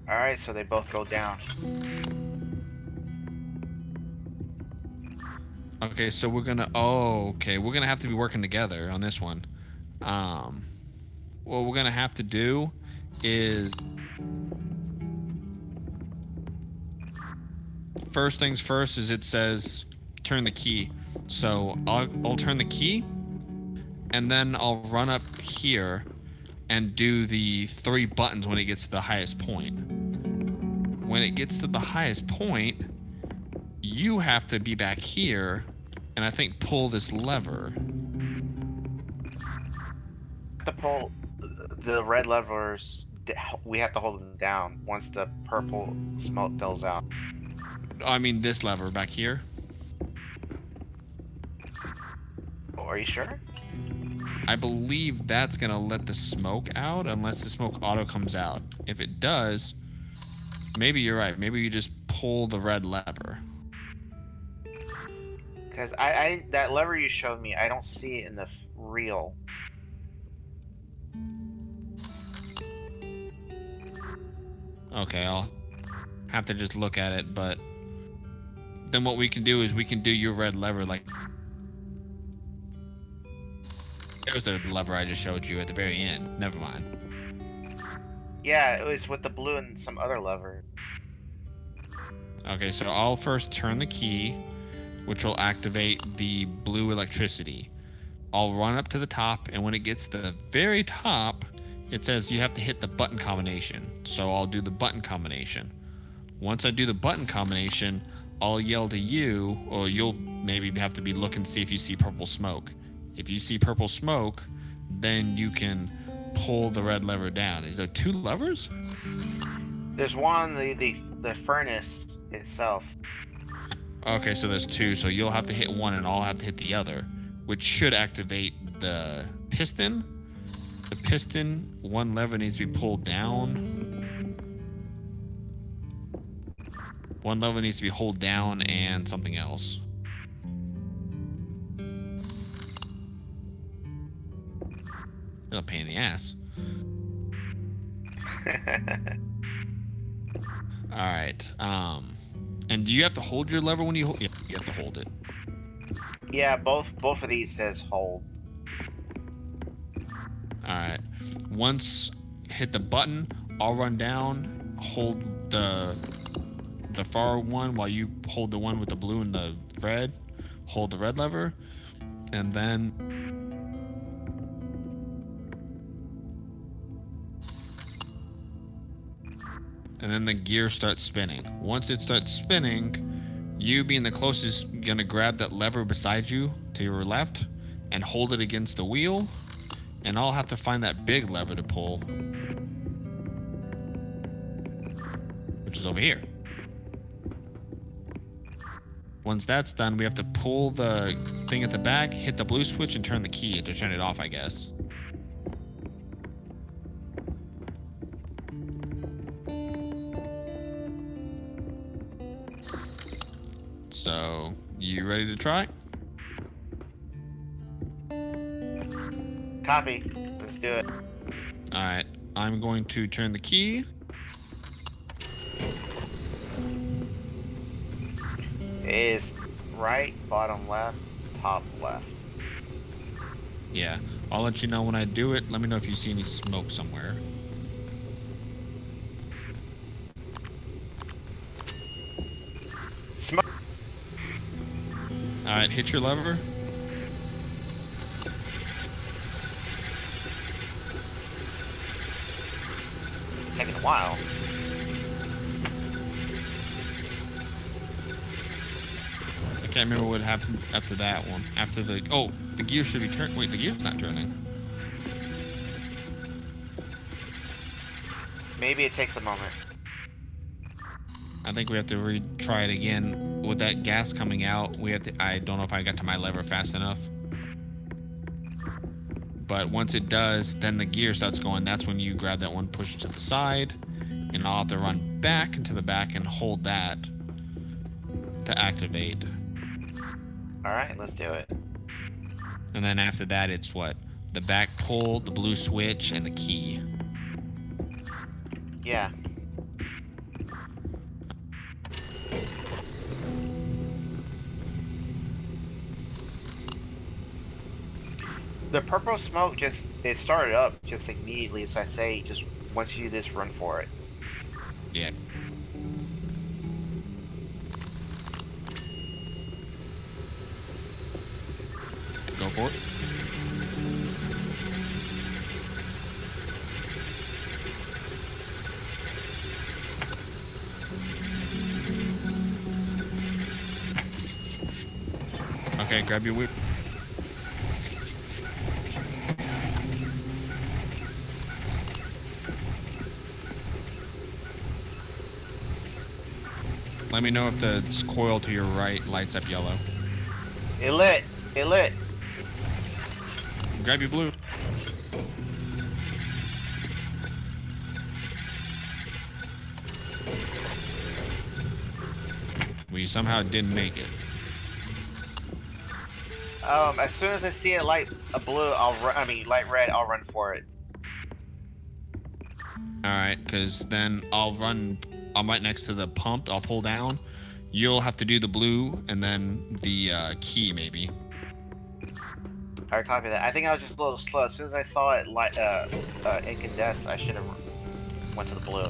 Alright, so they both go down. Okay, so we're gonna... Oh, okay. We're gonna have to be working together on this one. What we're gonna have to do is... First things first is it says turn the key. So I'll turn the key, and then I'll run up here and do the 3 buttons when it gets to the highest point. When it gets to the highest point, you have to be back here and I think pull this lever. To pull the red levers, we have to hold them down once the purple smoke goes out. I mean this lever back here. Oh, are you sure? I believe that's gonna let the smoke out unless the smoke auto comes out. If it does, maybe you're right. Maybe you just pull the red lever. Because I that lever you showed me, I don't see it in the reel. Okay, I'll have to just look at it, but then what we can do is we can do your red lever like... There's the lever I just showed you at the very end. Never mind. Yeah, it was with the blue and some other lever. Okay, so I'll first turn the key, which will activate the blue electricity. I'll run up to the top, and when it gets to the very top, it says you have to hit the button combination. So I'll do the button combination. Once I do the button combination, I'll yell to you, or you'll maybe have to be looking to see if you see purple smoke. If you see purple smoke, then you can pull the red lever down. Is there 2 levers? There's one, the furnace itself. Okay, so there's 2, so you'll have to hit one and I'll have to hit the other, which should activate the piston. The piston, one lever needs to be pulled down. One lever needs to be held down and something else. It's a pain in the ass. Alright, And do you have to hold your lever when you hold? Yeah, you have to hold it. Yeah, both of these says hold. All right. Once hit the button, I'll run down, hold the far one while you hold the one with the blue and the red. Hold the red lever, and then the gear starts spinning. Once it starts spinning, you being the closest, gonna grab that lever beside you to your left and hold it against the wheel, and I'll have to find that big lever to pull, which is over here. Once that's done, we have to pull the thing at the back, hit the blue switch, and turn the key to turn it off, I guess. So, you ready to try? Copy. Let's do it. Alright, I'm going to turn the key. It is right, bottom left, top left. Yeah, I'll let you know when I do it. Let me know if you see any smoke somewhere. Smoke. Alright, hit your lever. Taking a while. I can't remember what happened after that one. After the... Oh, the gear should be turning. Wait, the gear's not turning. Maybe it takes a moment. I think we have to retry it again. With that gas coming out, we have to... I don't know if I got to my lever fast enough. But once it does, then the gear starts going. That's when you grab that one, push it to the side, and I'll have to run back into the back and hold that to activate. Alright, let's do it. And then after that, it's what? The back pull, the blue switch, and the key. Yeah. The purple smoke it started up just immediately, so I say just once you do this, run for it. Yeah. Go for it. Okay, grab your whip. Let me know if the coil to your right lights up yellow. It lit. It lit. Grab your blue. We somehow didn't make it. As soon as I see it light a blue, I'll run. I mean, light red, I'll run for it. Alright, because then I'll run. I'm right next to the pump. I'll pull down. You'll have to do the blue and then the key, maybe. Alright, copy that. I think I was just a little slow. As soon as I saw it light, incandesce, I should have went to the blue.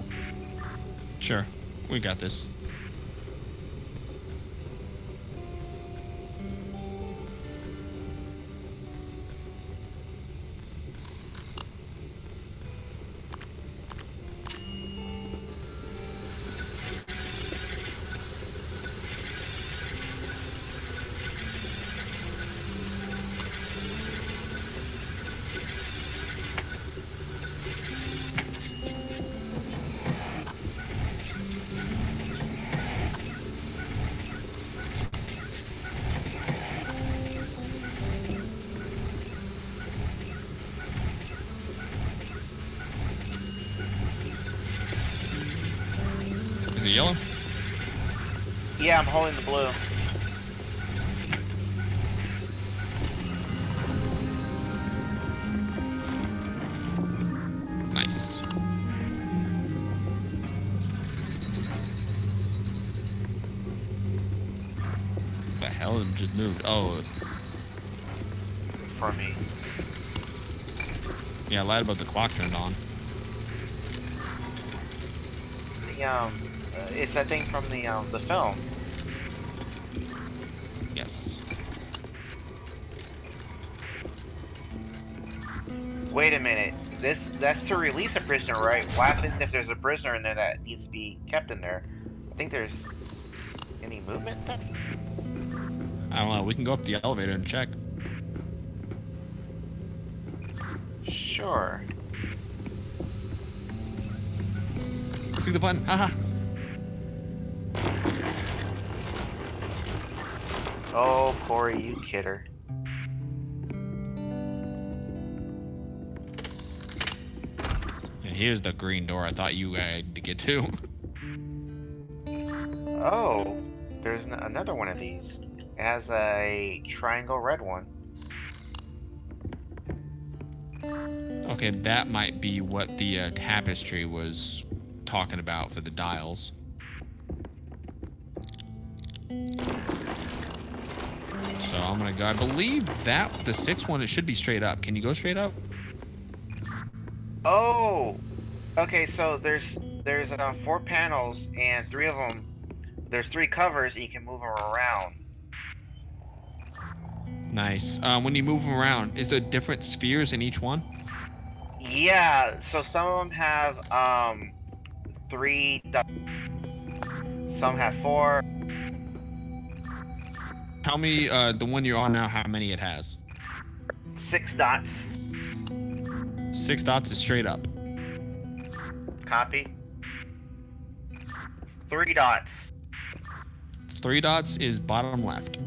Sure, we got this. Is it yellow? Yeah, I'm holding the blue. Nice. Oh, it just moved. Oh, for me. yeah, I lied about the clock turned on. It's that thing from the film. Yes. Wait a minute. That's to release a prisoner, right? What happens if there's a prisoner in there that needs to be kept in there? I think there's any movement there? I don't know. We can go up the elevator and check. Sure. Click the button. Haha. Oh, Kory, you kidder. Yeah, here's the green door I thought you had to get to. Oh, there's another one of these. It has a triangle red one. Okay, that might be what the tapestry was talking about for the dials. So I'm gonna go. I believe that the sixth one, it should be straight up. Can you go straight up? Oh, okay. So there's 4 panels and 3 of them. There's 3 covers and you can move them around. Nice. When you move them around, is there different spheres in each one? Yeah. So some of them have 3. Some have 4. Tell me the one you're on now, how many it has. 6 dots. 6 dots is straight up. Copy. 3 dots. 3 dots is bottom left.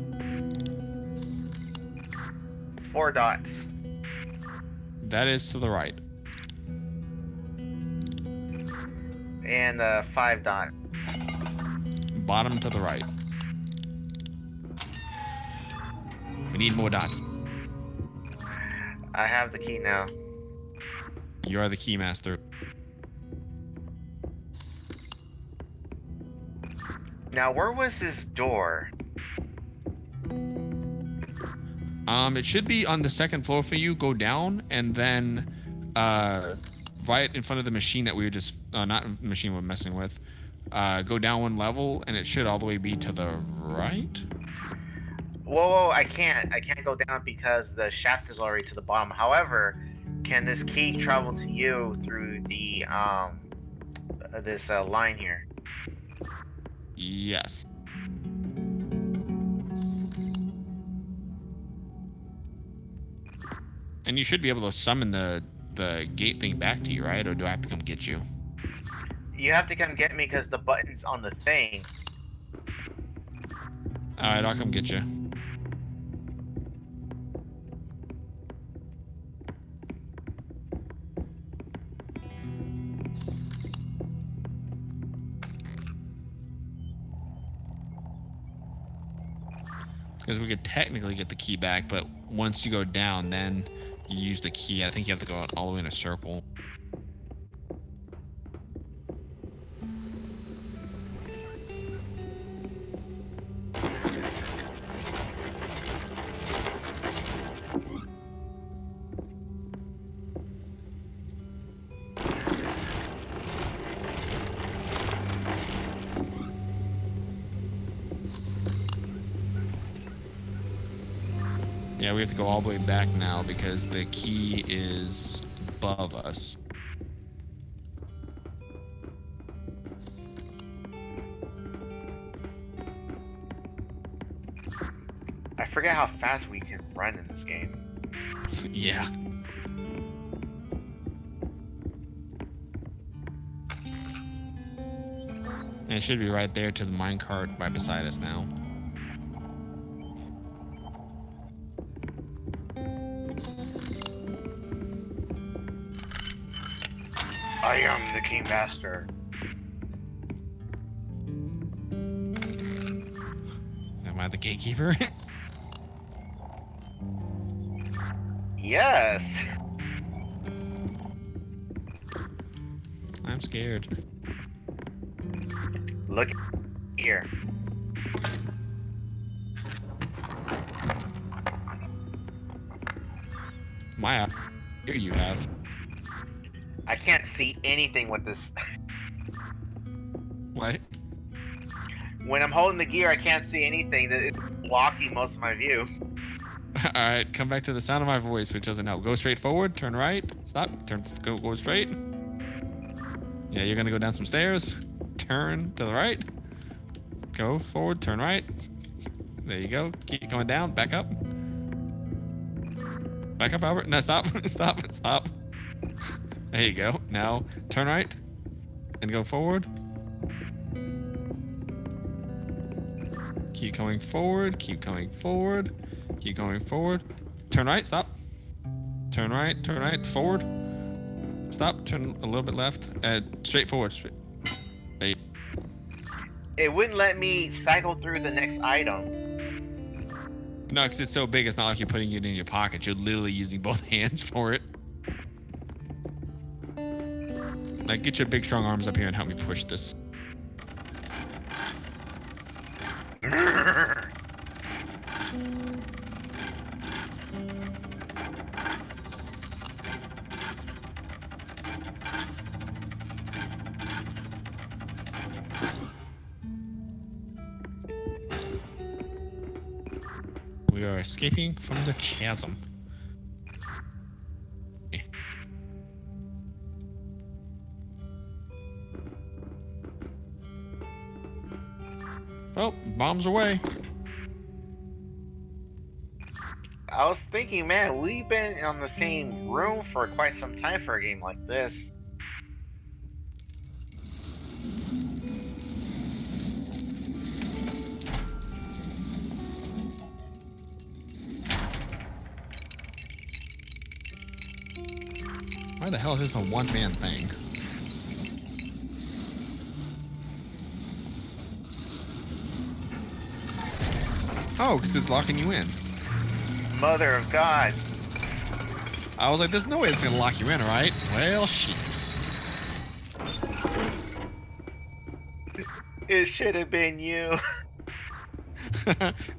4 dots. That is to the right. And 5 dot. Bottom to the right. We need more dots. I have the key now. You are the key master. Now, where was this door? It should be on the second floor for you. Go down and then right in front of the machine that we were just not machine we're messing with. Go down 1 level and it should all the way be to the right. Whoa, I can't. I can't go down because the shaft is already to the bottom. However, can this key travel to you through the this line here? Yes. And you should be able to summon the gate thing back to you, right? Or do I have to come get you? You have to come get me because the button's on the thing. Alright, I'll come get you. Because we could technically get the key back, but once you go down, then you use the key. I think you have to go out all the way in a circle. Yeah, we have to go all the way back now because the key is above us. I forget how fast we can run in this game. Yeah. And it should be right there to the minecart right beside us now. I am the key master. Am I the gatekeeper? Yes. I'm scared. Look here. my here you have. I can't see anything with this. What? When I'm holding the gear, I can't see anything. It's blocking most of my view. Alright, come back to the sound of my voice, which doesn't help. Go straight forward, turn right, stop, go straight. Yeah, you're gonna go down some stairs. Turn to the right. Go forward, turn right. There you go. Keep going down, back up. Back up, Albert. No, stop, stop. There you go. Now, turn right and go forward. Keep going forward, keep going forward, keep going forward. Turn right, stop. Turn right, forward. Stop, turn a little bit left. Straight forward. There you It wouldn't let me cycle through the next item. No, because it's so big, it's not like you're putting it in your pocket. You're literally using both hands for it. Like, get your big, strong arms up here and help me push this. We are escaping from the chasm. Oh, bombs away. I was thinking, man, we've been on the same room for quite some time for a game like this. Why the hell is this a one-man thing? Oh, because it's locking you in. Mother of God. I was like, there's no way it's gonna lock you in, right? Well, shit. It should have been you.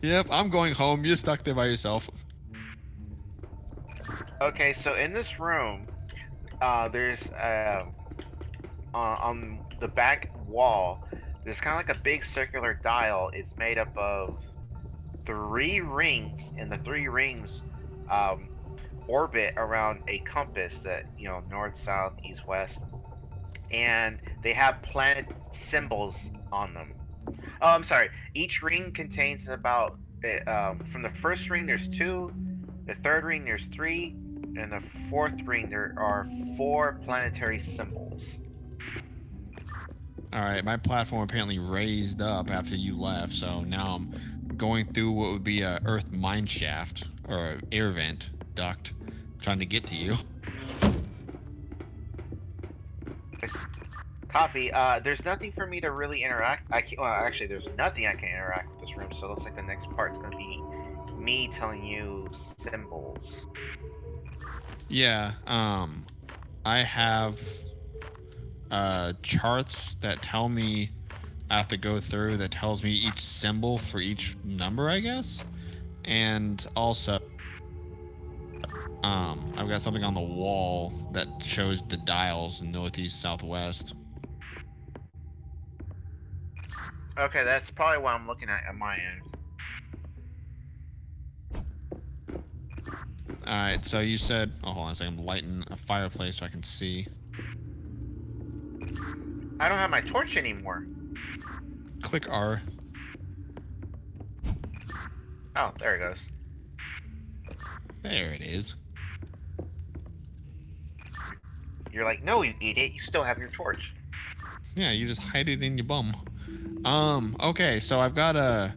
Yep, I'm going home. You're stuck there by yourself. Okay, so in this room, there's on the back wall, there's kind of like a big circular dial. It's made up of 3 rings, and the 3 rings um, orbit around a compass that, north, south, east, west, and they have planet symbols on them. Oh, I'm sorry. Each ring contains about from the first ring there's 2, the third ring there's 3, and the fourth ring there are 4 planetary symbols. Alright, my platform apparently raised up after you left, so now I'm going through what would be a Earth mine shaft, or air vent duct, trying to get to you. Copy. There's nothing for me to really interact. Well, actually, there's nothing I can interact with this room. So it looks like the next part's gonna be me telling you symbols. Yeah, I have charts that tell me I have to go through that tells me each symbol for each number, I guess. And also, I've got something on the wall that shows the dials in northeast, southwest. Okay, that's probably what I'm looking at my end. Alright, so you said, oh, hold on a second, I'm lighting a fireplace so I can see. I don't have my torch anymore. Click R. Oh, there it goes. There it is. You're like, no, you idiot. You still have your torch. Yeah, you just hide it in your bum. Okay, so I've got a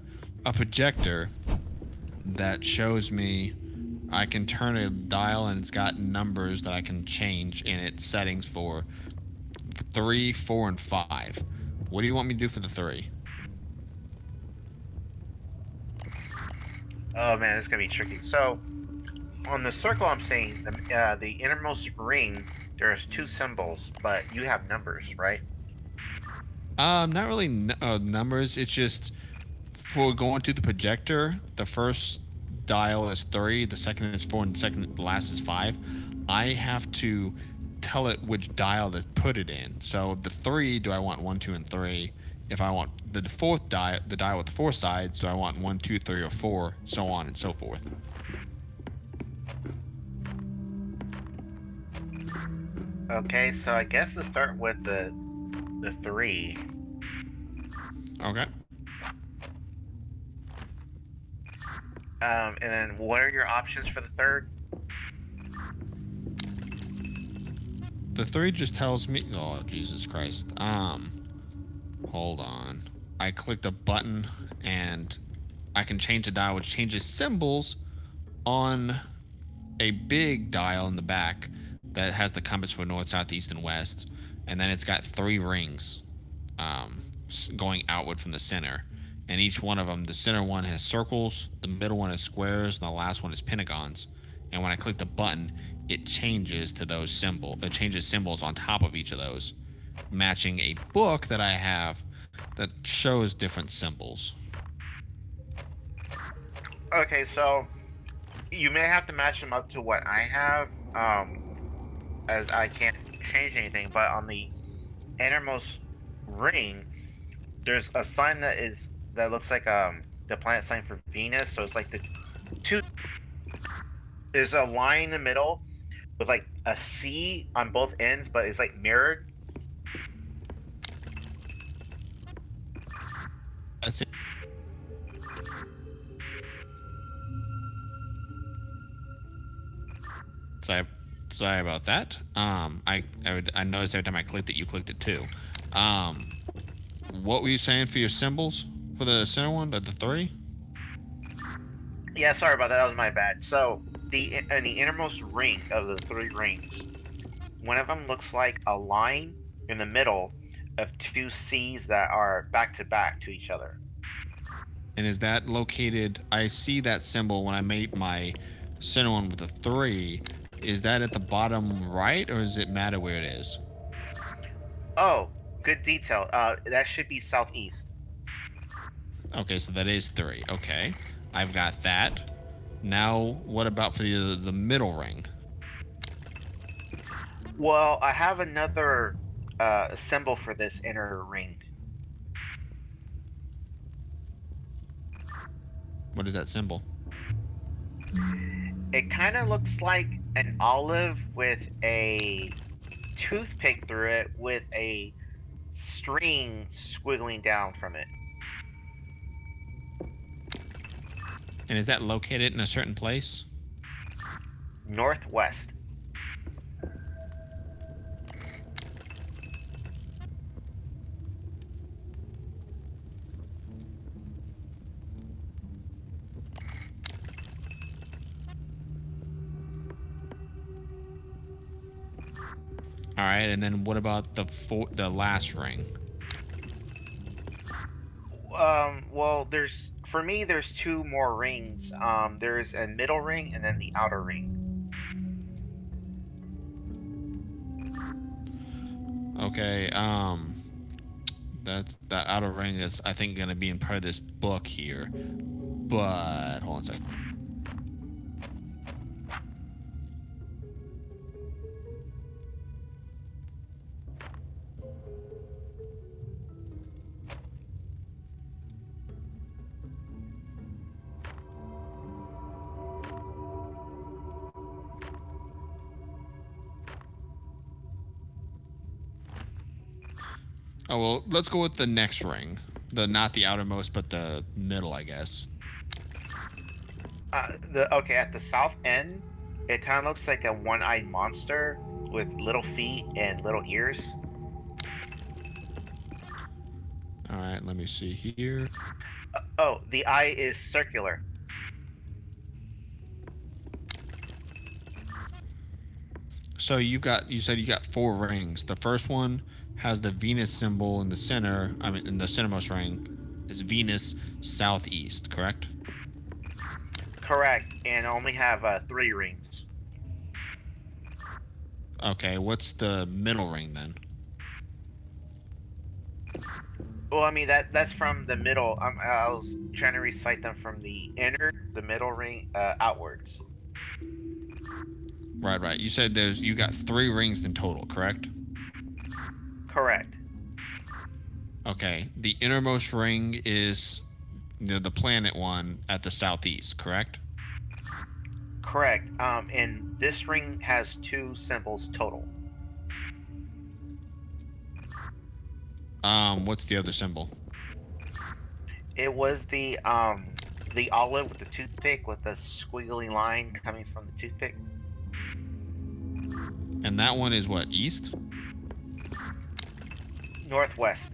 projector that shows me I can turn a dial and it's got numbers that I can change in its settings for 3, 4, and 5. What do you want me to do for the 3? Oh man, this is gonna be tricky. So, on the circle, I'm saying the innermost ring, there's 2 symbols, but you have numbers, right? Not really numbers. It's just for going to the projector. The first dial is 3, the second is 4, and the last is 5, I have to tell it which dial to put it in. So the 3, do I want 1, 2, and 3? If I want the fourth dial, the dial with 4 sides, do I want 1, 2, 3, or 4, so on and so forth. Okay, so I guess to start with the 3. Okay. And then what are your options for the third? The 3 just tells me, oh Jesus Christ. Hold on. I clicked a button and I can change the dial, which changes symbols on a big dial in the back that has the compass for north, south, east, and west. And then it's got 3 rings going outward from the center. And each one of them, the center one has circles, the middle one is squares, and the last one is pentagons. And when I click the button, it changes to those symbols. It changes symbols on top of each of those, matching a book that I have that shows different symbols. Okay, so you may have to match them up to what I have, as I can't change anything. But on the innermost ring, there's a sign that looks like the planet sign for Venus. So it's like the two. There's a line in the middle with like a C on both ends, but it's like mirrored. That's it. So sorry about that. I noticed every time I clicked it, you clicked it too. What were you saying for your symbols for the center one, the 3? Yeah, sorry about that. That was my bad. So the in the innermost ring of the 3 rings, one of them looks like a line in the middle of 2 C's that are back to back to each other. And is that located? I see that symbol when I made my center one with a 3. Is that at the bottom right, or does it matter where it is? Oh, good detail. That should be southeast. Okay, so that is 3. Okay, I've got that. Now, what about for the middle ring? Well, I have another symbol for this inner ring. What is that symbol? It kind of looks like an olive with a toothpick through it with a string squiggling down from it. And is that located in a certain place? Northwest. All right, and then what about the last ring? Well, there's 2 more rings. There's a middle ring and then the outer ring. Okay, that outer ring is, I think, gonna be in part of this book here. But hold on a second. Oh well, let's go with the next ring. The not the outermost, but the middle, I guess. The Okay, at the south end, it kind of looks like a one-eyed monster with little feet and little ears. All right, let me see here. Oh, the eye is circular. So you said you got 4 rings. The first one has the Venus symbol in the center. I mean, in the centermost ring is Venus southeast, correct? Correct, and only have 3 rings. Okay, what's the middle ring then? Well, I mean that's from the middle. I was trying to recite them from the inner, the middle ring, outwards. Right, right. You said you got 3 rings in total, correct? Correct. Okay. The innermost ring is the planet one at the southeast, correct? Correct. And this ring has two symbols total. What's the other symbol? It was the olive with the toothpick with the squiggly line coming from the toothpick. And that one is what, east? Northwest.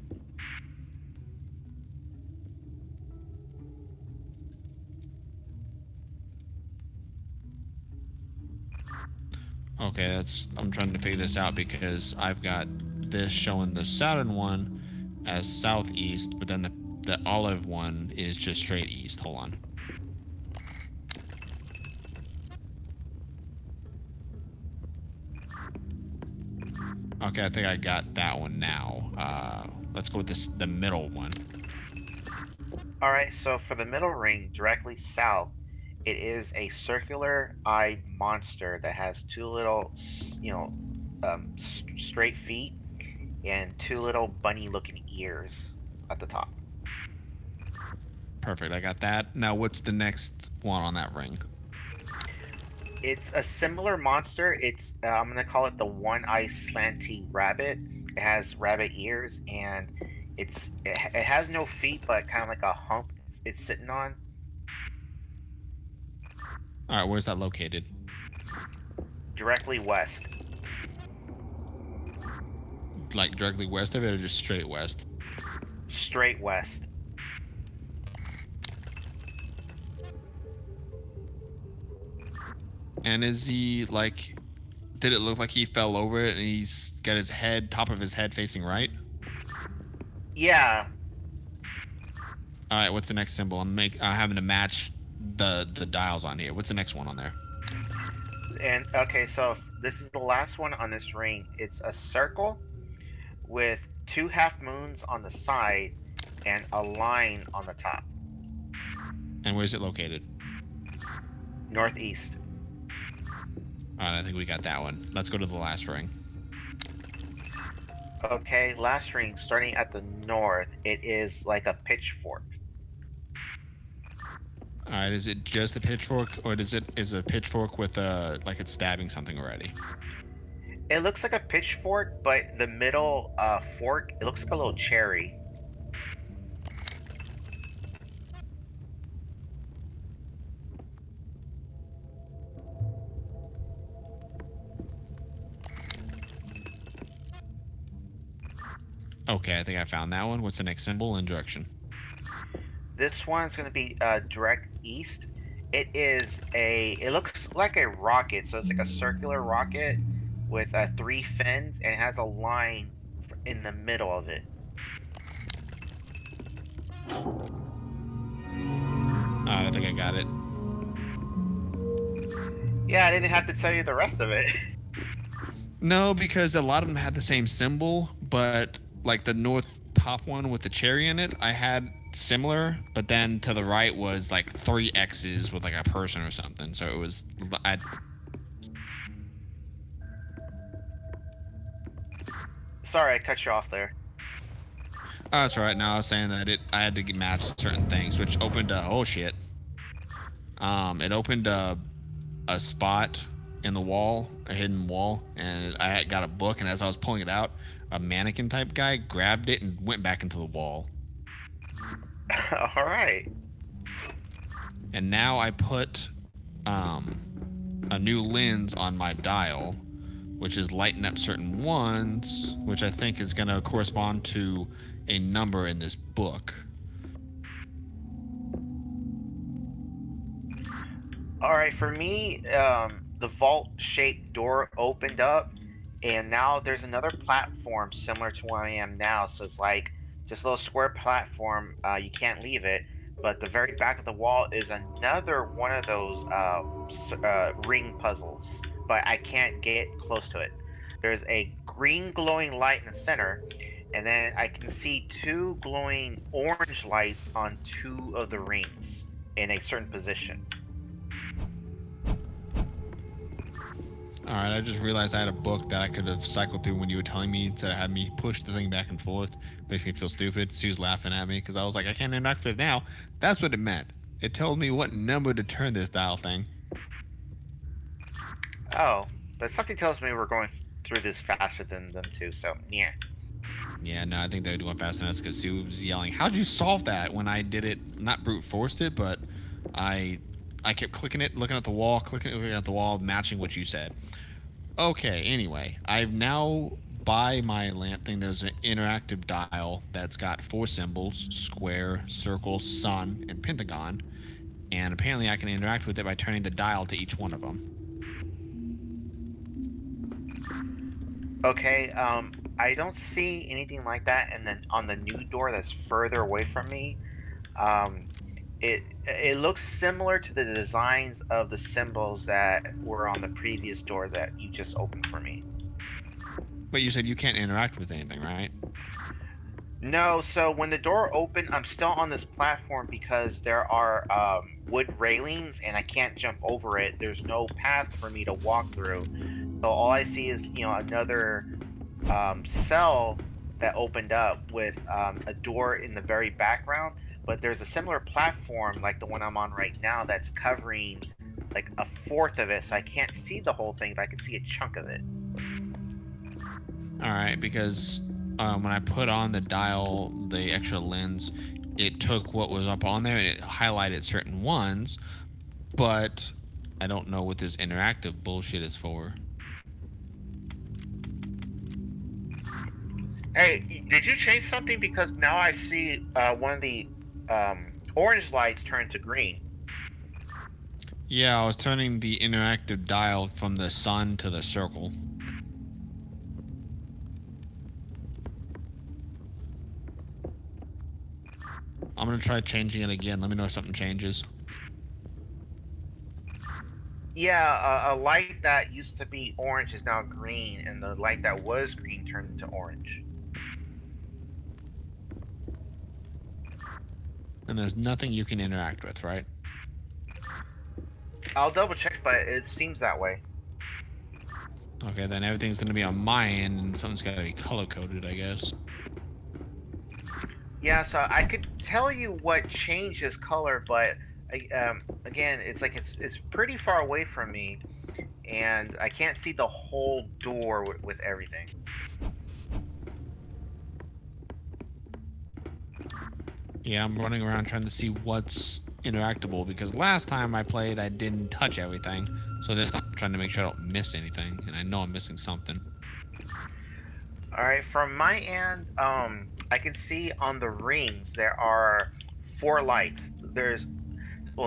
Okay, I'm trying to figure this out because I've got this showing the Saturn one as southeast, but then the olive one is just straight east. Hold on. Okay, I think I got that one now. Let's go with the middle one. All right. So for the middle ring, directly south, it is a circular-eyed monster that has two little, straight feet and two little bunny-looking ears at the top. Perfect, I got that. Now, what's the next one on that ring? It's a similar monster. I'm gonna call it the one-eye slanty rabbit. It has rabbit ears and it has no feet, but kind of like a hump it's sitting on. All right, where's that located? Directly west. Like directly west of it, or just straight west? Straight west. And is he like? Did it look like he fell over it and he's got his top of his head facing right? Yeah. All right, what's the next symbol? I'm having to match the dials on here. What's the next one on there? And okay, so this is the last one on this ring. It's a circle with two half moons on the side and a line on the top. And where's it located? Northeast. All right, I think we got that one. Let's go to the last ring. Okay, last ring starting at the north. It is like a pitchfork. All right, is it just a pitchfork, or is a pitchfork with like it's stabbing something already? It looks like a pitchfork, but the middle fork, it looks like a little cherry. Okay, I think I found that one. What's the next symbol and direction? This one's going to be direct east. It looks like a rocket, so it's like a circular rocket with three fins, and it has a line in the middle of it. All right, I think I got it. Yeah, I didn't have to tell you the rest of it. No, because a lot of them had the same symbol, but like the north top one with the cherry in it, I had similar, but then to the right was like 3 X's with like a person or something. So it was I. Sorry, I cut you off there. Oh, that's right. Now I was saying that I had to match certain things, which opened oh shit. It opened a spot in the wall, a hidden wall, and I got a book. And as I was pulling it out, a mannequin type guy grabbed it and went back into the wall. All right. And now I put a new lens on my dial, which is lighting up certain ones, which I think is going to correspond to a number in this book. All right, for me, the vault-shaped door opened up, and now there's another platform similar to where I am now. So it's like just a little square platform. You can't leave it, but the very back of the wall is another one of those ring puzzles, but I can't get close to it. There's a green glowing light in the center, and then I can see two glowing orange lights on two of the rings in a certain position. All right, I just realized I had a book that I could have cycled through when you were telling me instead of having me push the thing back and forth. Makes me feel stupid. Sue's laughing at me because I was like, I can't interact with it now. That's what it meant. It told me what number to turn this dial thing. Oh, but something tells me we're going through this faster than them too. So yeah. Yeah, no, I think they're doing faster than us because Sue was yelling, "How'd you solve that?" When I did it, not brute forced it, but I I kept clicking it, looking at the wall, clicking it, looking at the wall, matching what you said. Okay, anyway, I've now by my lamp thing. There's an interactive dial that's got four symbols: square, circle, sun, and pentagon. And apparently, I can interact with it by turning the dial to each one of them. Okay. I don't see anything like that, and then on the new door that's further away from me, um, it looks similar to the designs of the symbols that were on the previous door that you just opened for me. But you said you can't interact with anything, right? No, so when the door opened, I'm still on this platform because there are wood railings and I can't jump over it. There's no path for me to walk through. So all I see is, another cell that opened up with a door in the very background. But there's a similar platform like the one I'm on right now that's covering like a fourth of it. So I can't see the whole thing, but I can see a chunk of it. All right, because when I put on the dial, the extra lens, it took what was up on there and it highlighted certain ones, but I don't know what this interactive bullshit is for. Hey, did you change something? Because now I see one of the orange lights turn to green. Yeah, I was turning the interactive dial from the sun to the circle. I'm gonna try changing it again. Let me know if something changes. Yeah, a light that used to be orange is now green, and the light that was green turned into orange. And there's nothing you can interact with, right? I'll double check, but it seems that way. Okay, then everything's gonna be on my end and something's gotta be color coded, I guess. Yeah, so I could tell you what changes color, but again, it's like it's pretty far away from me, and I can't see the whole door with everything. Yeah, I'm running around trying to see what's interactable because last time I played, I didn't touch everything. So this time I'm trying to make sure I don't miss anything, and I know I'm missing something. All right, from my end, I can see on the rings there are four lights.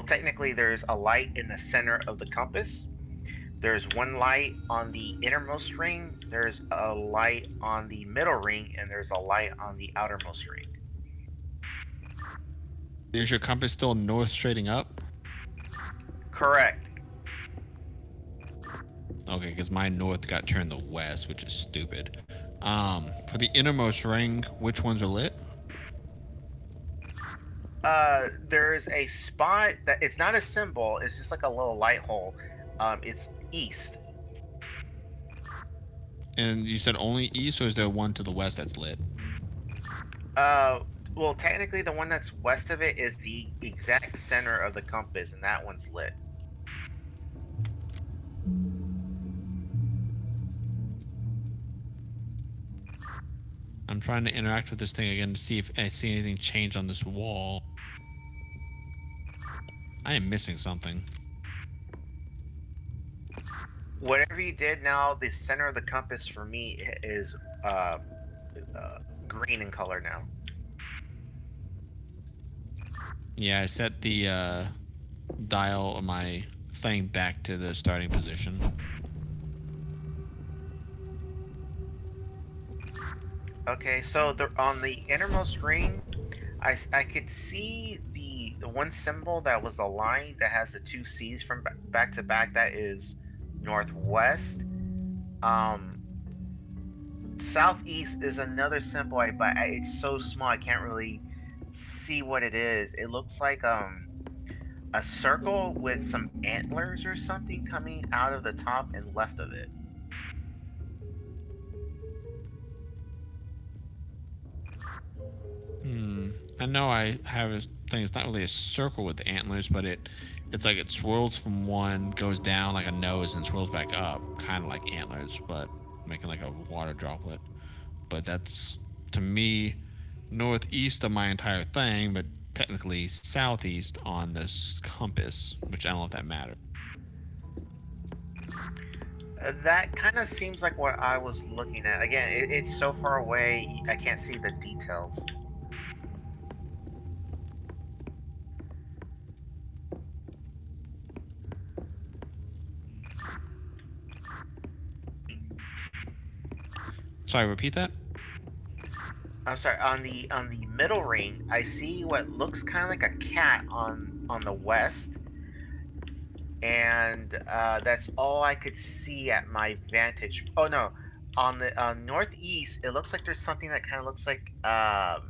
Technically, there's a light in the center of the compass. There's one light on the innermost ring. There's a light on the middle ring, and there's a light on the outermost ring. Is your compass still north straighting up? Correct. Okay, because my north got turned to west, which is stupid. For the innermost ring, which ones are lit? There's a spot that it's not a symbol. It's just like a little light hole. It's east. And you said only east, or is there one to the west that's lit? Uh, technically, the one that's west of it is the exact center of the compass, and that one's lit. I'm trying to interact with this thing again to see if I see anything change on this wall. I am missing something. Whatever you did now, the center of the compass for me is uh, green in color now. Yeah, I set the dial of my thing back to the starting position. Okay, so on the innermost ring, I could see the one symbol that was a line that has the two C's from back to back. That is northwest. Um, southeast is another symbol, but it's so small I can't really see what it is. It looks like a circle with some antlers or something coming out of the top and left of it. Hmm. I know I have a thing. It's not really a circle with antlers, but it's like it swirls from one, goes down like a nose, and swirls back up, kind of like antlers, but making like a water droplet. But that's to me northeast of my entire thing, but technically southeast on this compass, which I don't know if that matters. That kind of seems like what I was looking at. Again, it's so far away, I can't see the details. Sorry, repeat that. I'm sorry. On the middle ring, I see what looks kind of like a cat on the west, and that's all I could see at my vantage. Oh no, on the northeast, it looks like there's something that kind of looks like kind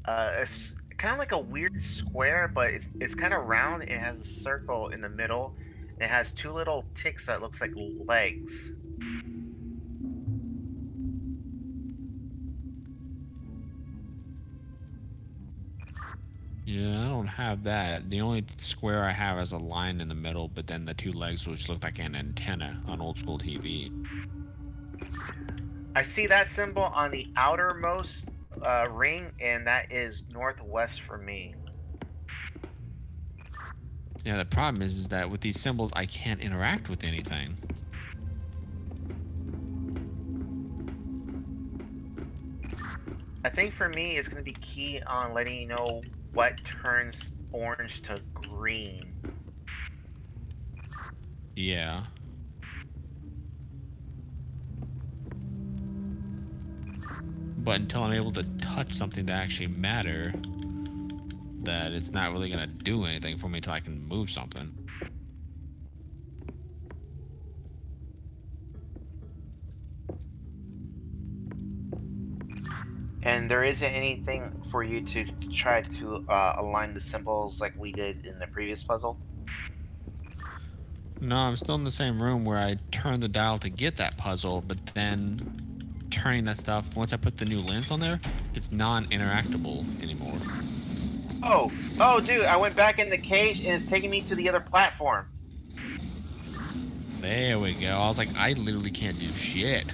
of like a weird square, but it's kind of round. It has a circle in the middle. It has two little ticks that looks like legs. Yeah, I don't have that. The only square I have is a line in the middle, but then the two legs, which look like an antenna on old school TV. I see that symbol on the outermost ring, and that is northwest for me. Yeah, the problem is that with these symbols, I can't interact with anything. I think for me, it's going to be key on letting you know what turns orange to green. Yeah. But until I'm able to touch something that actually matter, that it's not really gonna do anything for me until I can move something. And there isn't anything for you to try to align the symbols like we did in the previous puzzle. No, I'm still in the same room where I turned the dial to get that puzzle, but then turning that stuff, once I put the new lens on there, it's non-interactable anymore. Oh, oh, dude! I went back in the cage and it's taking me to the other platform. There we go. I was like, I literally can't do shit.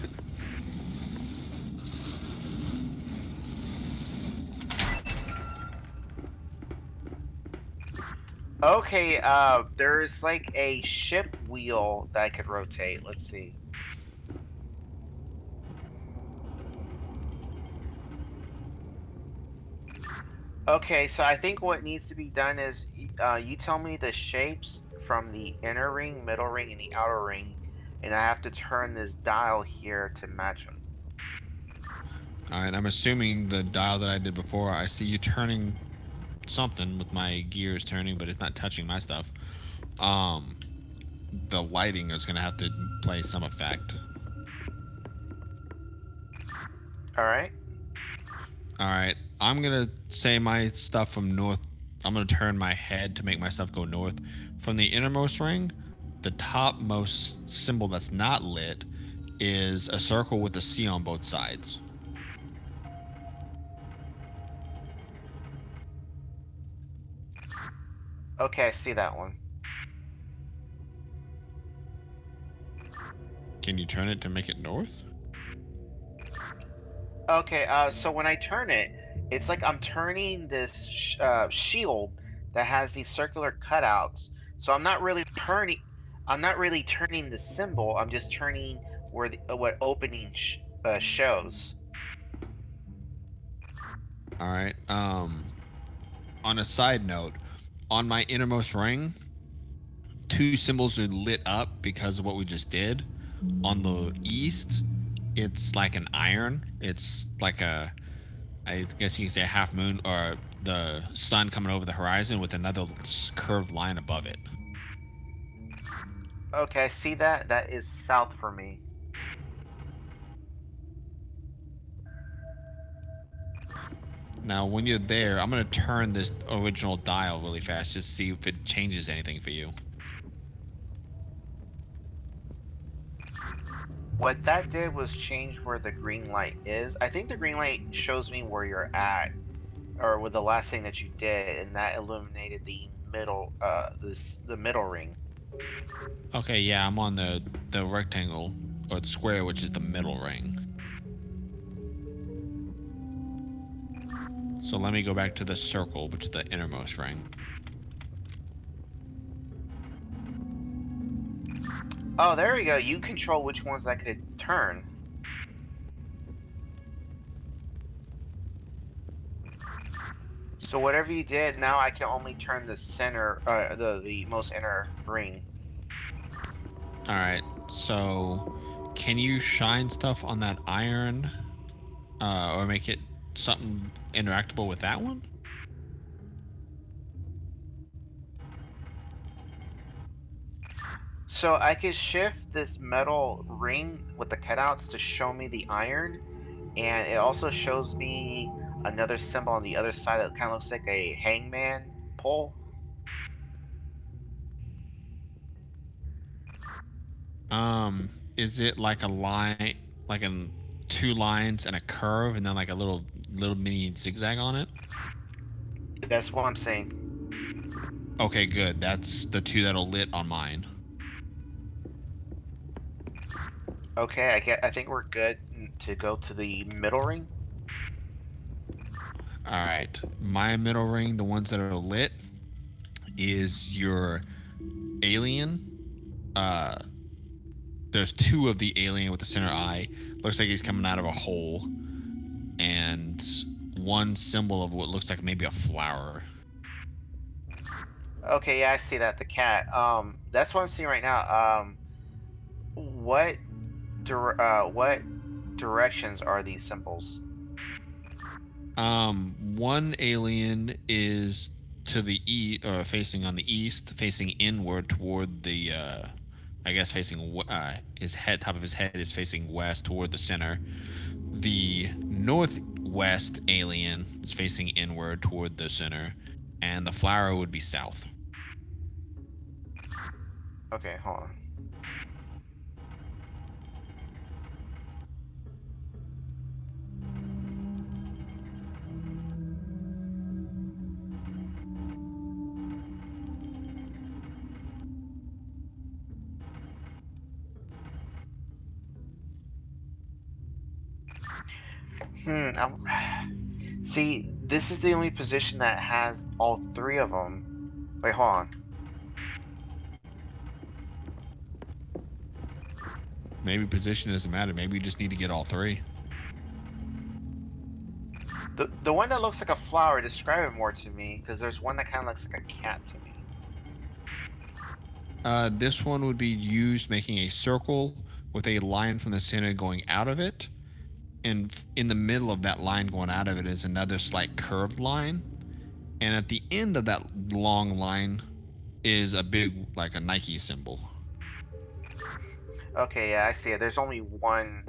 Okay, there's like a ship wheel that I could rotate. Let's see. Okay, so I think what needs to be done is you tell me the shapes from the inner ring, middle ring, and the outer ring, and I have to turn this dial here to match them. Alright, I'm assuming the dial that I did before, I see you turning something with my gears turning, but it's not touching my stuff. Um, the lighting is gonna have to play some effect. All right. Alright, I'm gonna say my stuff from north. I'm gonna turn my head to make my stuff go north. From the innermost ring, the topmost symbol that's not lit is a circle with a C on both sides. Okay, I see that one. Can you turn it to make it north? Okay, so when I turn it, it's like I'm turning this shield that has these circular cutouts. So I'm not really turning the symbol. I'm just turning what opening shows. Alright, on a side note, on my innermost ring, two symbols are lit up because of what we just did. On the east, it's like an iron. It's like a, I guess you could say a half moon or the sun coming over the horizon with another curved line above it. Okay, I see that. That is south for me. Now, when you're there, I'm gonna turn this original dial really fast, just to see if it changes anything for you. What that did was change where the green light is. I think the green light shows me where you're at, or with the last thing that you did, and that illuminated the the middle ring. Okay, yeah, I'm on the rectangle or the square, which is the middle ring. So let me go back to the circle, which is the innermost ring. Oh, there we go. You control which ones I could turn. So whatever you did, now I can only turn the center, the most inner ring. All right. So, can you shine stuff on that iron, or make it something interactable with that one? So I could shift this metal ring with the cutouts to show me the iron, and it also shows me another symbol on the other side that kind of looks like a hangman pole. Is it like a line, like in two lines and a curve, and then like a little mini zigzag on it? That's what I'm saying. Okay, good. That's the two that'll lit on mine. Okay, I think we're good to go to the middle ring. All right. My middle ring, the ones that are lit, is your alien. Uh, there's two of the alien with the center eye. Looks like he's coming out of a hole, and one symbol of what looks like maybe a flower. Okay, yeah, I see that. The cat. That's what I'm seeing right now. What what directions are these symbols? One alien is to the east, or facing on the east, facing inward toward the, I guess facing his head, top of his head is facing west toward the center. The northwest alien is facing inward toward the center, and the flower would be south. Okay, hold on. See, this is the only position that has all three of them. Wait, hold on. Maybe position doesn't matter. Maybe you just need to get all three. The one that looks like a flower, describe it more to me, because there's one that kind of looks like a cat to me. This one would be used making a circle with a line from the center going out of it, and in the middle of that line going out of it is another slight curved line, and at the end of that long line is a big, like a Nike symbol. Okay, yeah, I see it. There's only one.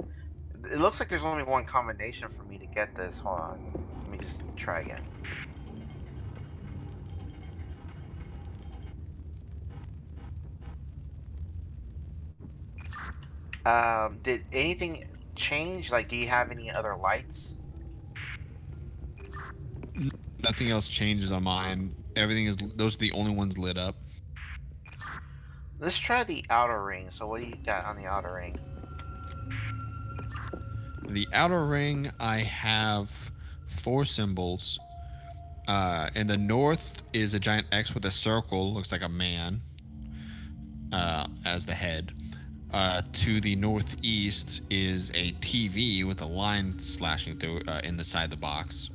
It looks like there's only one combination for me to get this. Hold on. Let me just try again. Did anything change? Like, do you have any other lights? Nothing else changes on mine. Everything is, those are the only ones lit up. Let's try the outer ring. So what do you got on the outer ring? The outer ring, I have four symbols. In the north is a giant X with a circle, looks like a man, as the head. To the northeast is a TV with a line slashing through in the side of the box.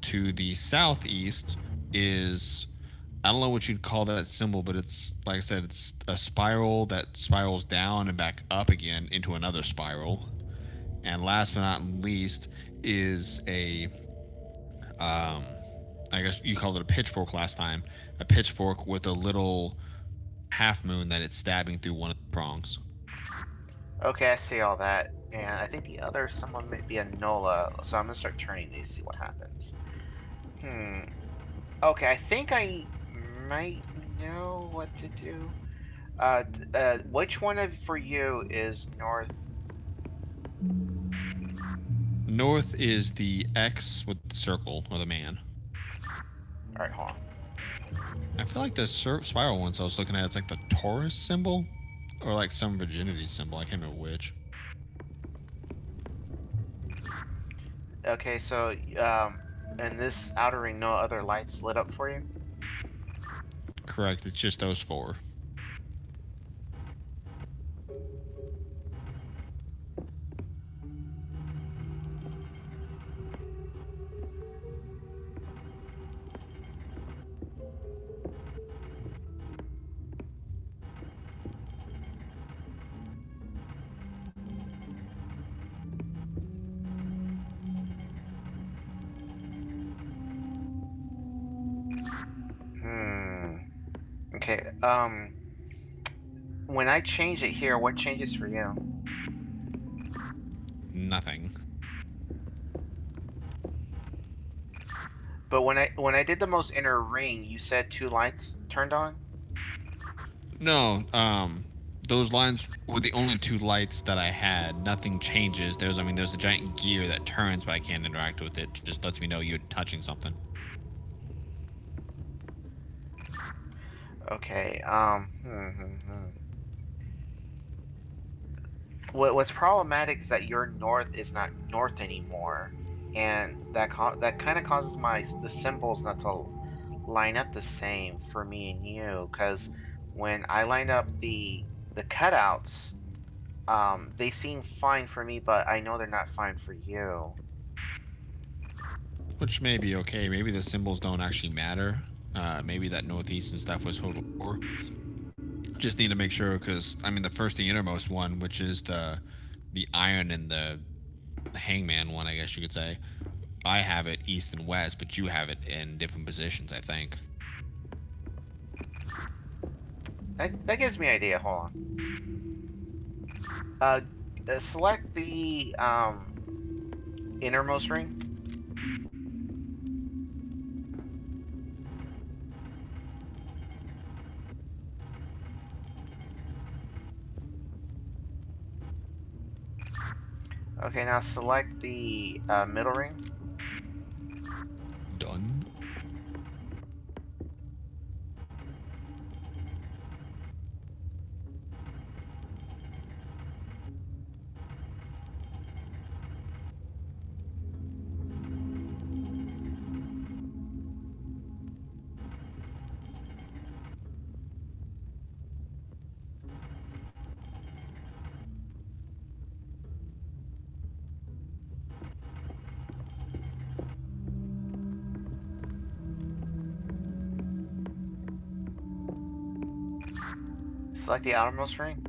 To the southeast is, I don't know what you'd call that symbol, but it's like I said, it's a spiral that spirals down and back up again into another spiral. And last but not least is a, um, I guess you called it a pitchfork last time, a pitchfork with a little half moon that it's stabbing through one of the prongs. Okay, I see all that. And I think the other someone might be a Nola. So I'm gonna start turning these, see what happens. Hmm. Okay, I think I might know what to do. Which one of for you is north? North is the X with the circle or the man. All right, hold on. I feel like the spiral ones I was looking at, it's like the Taurus symbol or like some virginity symbol. I can't remember which. Okay, so in this outer ring, no other lights lit up for you. Correct. It's just those four. Hmm. Okay. When I change it here, what changes for you? Nothing. But when I did the most inner ring, you said two lights turned on. No, those lines were the only two lights that I had. Nothing changes. There's a giant gear that turns, but I can't interact with it. It just lets me know you're touching something. Okay. What's problematic is that your north is not north anymore, and that kind of causes the symbols not to line up the same for me and you. Because when I line up the cutouts, they seem fine for me, but I know they're not fine for you. Which may be okay. Maybe the symbols don't actually matter. Maybe that northeast and stuff was total four. Just need to make sure because the first, the innermost one, which is the iron and the hangman one, I guess you could say. I have it east and west, but you have it in different positions. I think. That gives me an idea. Hold on. Uh, Select the innermost ring. Okay, now select the middle ring. Done. Select the outermost ring.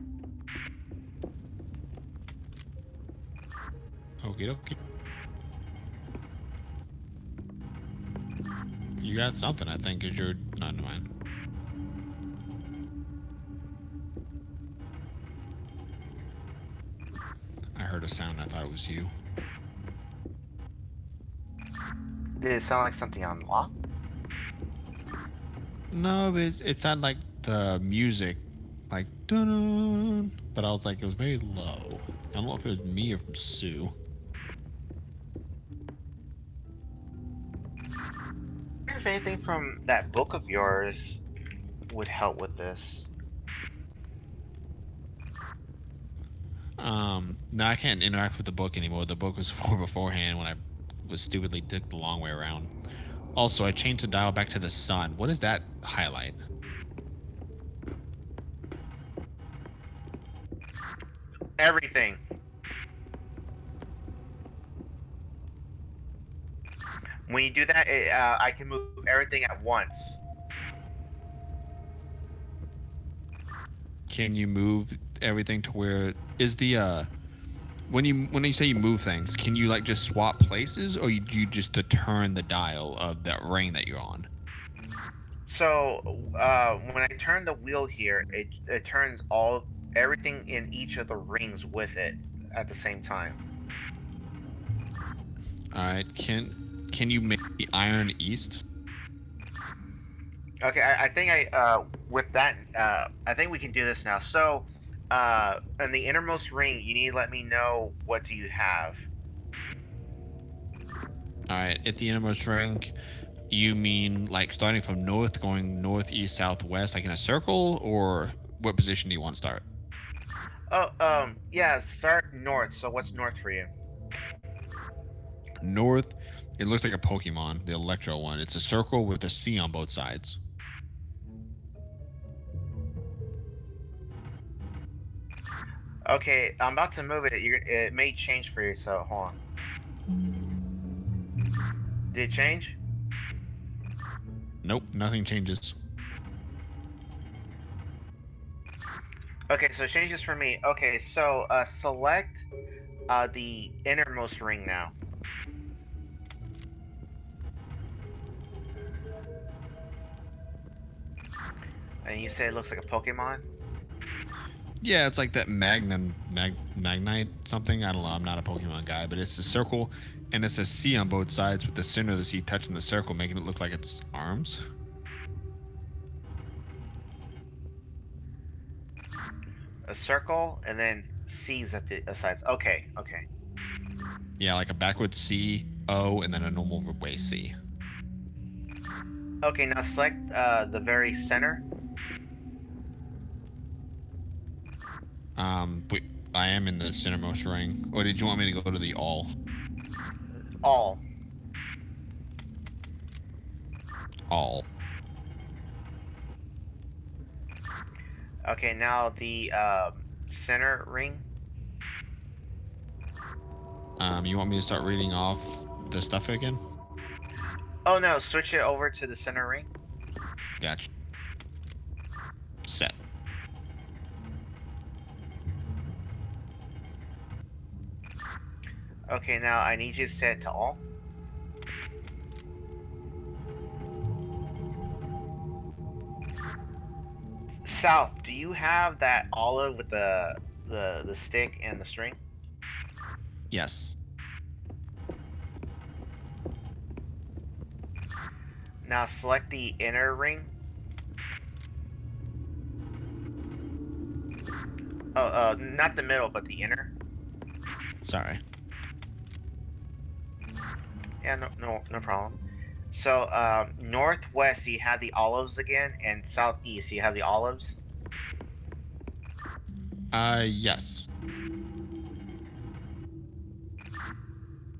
Okay, okay. You got something, I think, because you're. No, never mind. I heard a sound. I thought it was you. Did it sound like something unlocked? No, but it sounded like the music, like dun. But I was like, it was very low. I don't know if it was me or from Sue. If anything from that book of yours would help with this. No, I can't interact with the book anymore. The book was for beforehand when I was stupidly took the long way around. Also, I changed the dial back to the sun. What is that highlight? Everything. When you do that, I can move everything at once. Can you move everything to where is the when you say you move things, can you like just swap places, or you just to turn the dial of that ring that you're on? So when I turn the wheel here, it turns everything in each of the rings with it at the same time. All right, can Can you make the iron east? Okay, I think with that I think we can do this now. So, in the innermost ring, you need to let me know what do you have. All right, at the innermost ring, you mean like starting from north, going north, east, south, west, like in a circle, or what position do you want to start? Oh, yeah. Start north. So what's north for you? North, it looks like a Pokemon, the Electro one. It's a circle with a C on both sides. Okay, I'm about to move it. It may change for you. So hold on. Did it change? Nope, nothing changes. Okay, so it changes for me. Okay, so select the innermost ring now. And you say it looks like a Pokemon? Yeah, it's like that Magnite something. I don't know. I'm not a Pokemon guy, but it's a circle, and it's a C on both sides with the center of the C touching the circle, making it look like it's arms. A circle and then C's at the sides. Okay, okay. Yeah, like a backwards C, O, and then a normal way C. Okay, now select the very center. But I am in the centermost ring. Or did you want me to go to the all? All. All. Okay, now the center ring. You want me to start reading off the stuff again? Oh no, switch it over to the center ring. Gotcha. Set. Okay, now I need you to set it to all. South, do you have that olive with the stick and the string? Yes. Now select the inner ring. Oh, not the middle, but the inner. Sorry. Yeah, no problem. So northwest you have the olives again, and southeast you have the olives. Yes.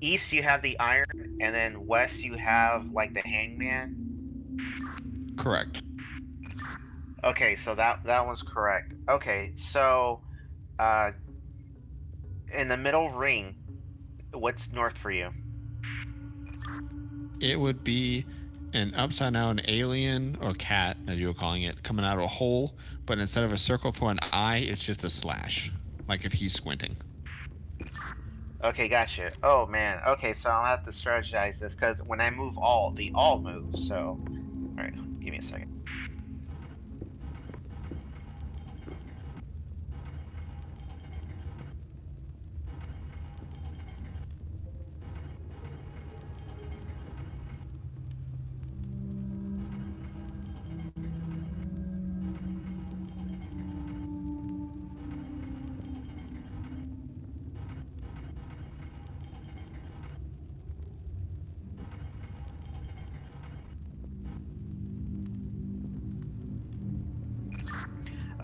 East you have the iron, and then west you have like the hangman. Correct. Okay, so that one's correct. Okay, so uh, in the middle ring, what's north for you? It would be an upside down alien or cat, as you were calling it, coming out of a hole, but instead of a circle for an eye, it's just a slash. Like if he's squinting. Okay, gotcha. Oh man. Okay, so I'll have to strategize this because when I move all, the all moves. So, all right, give me a second.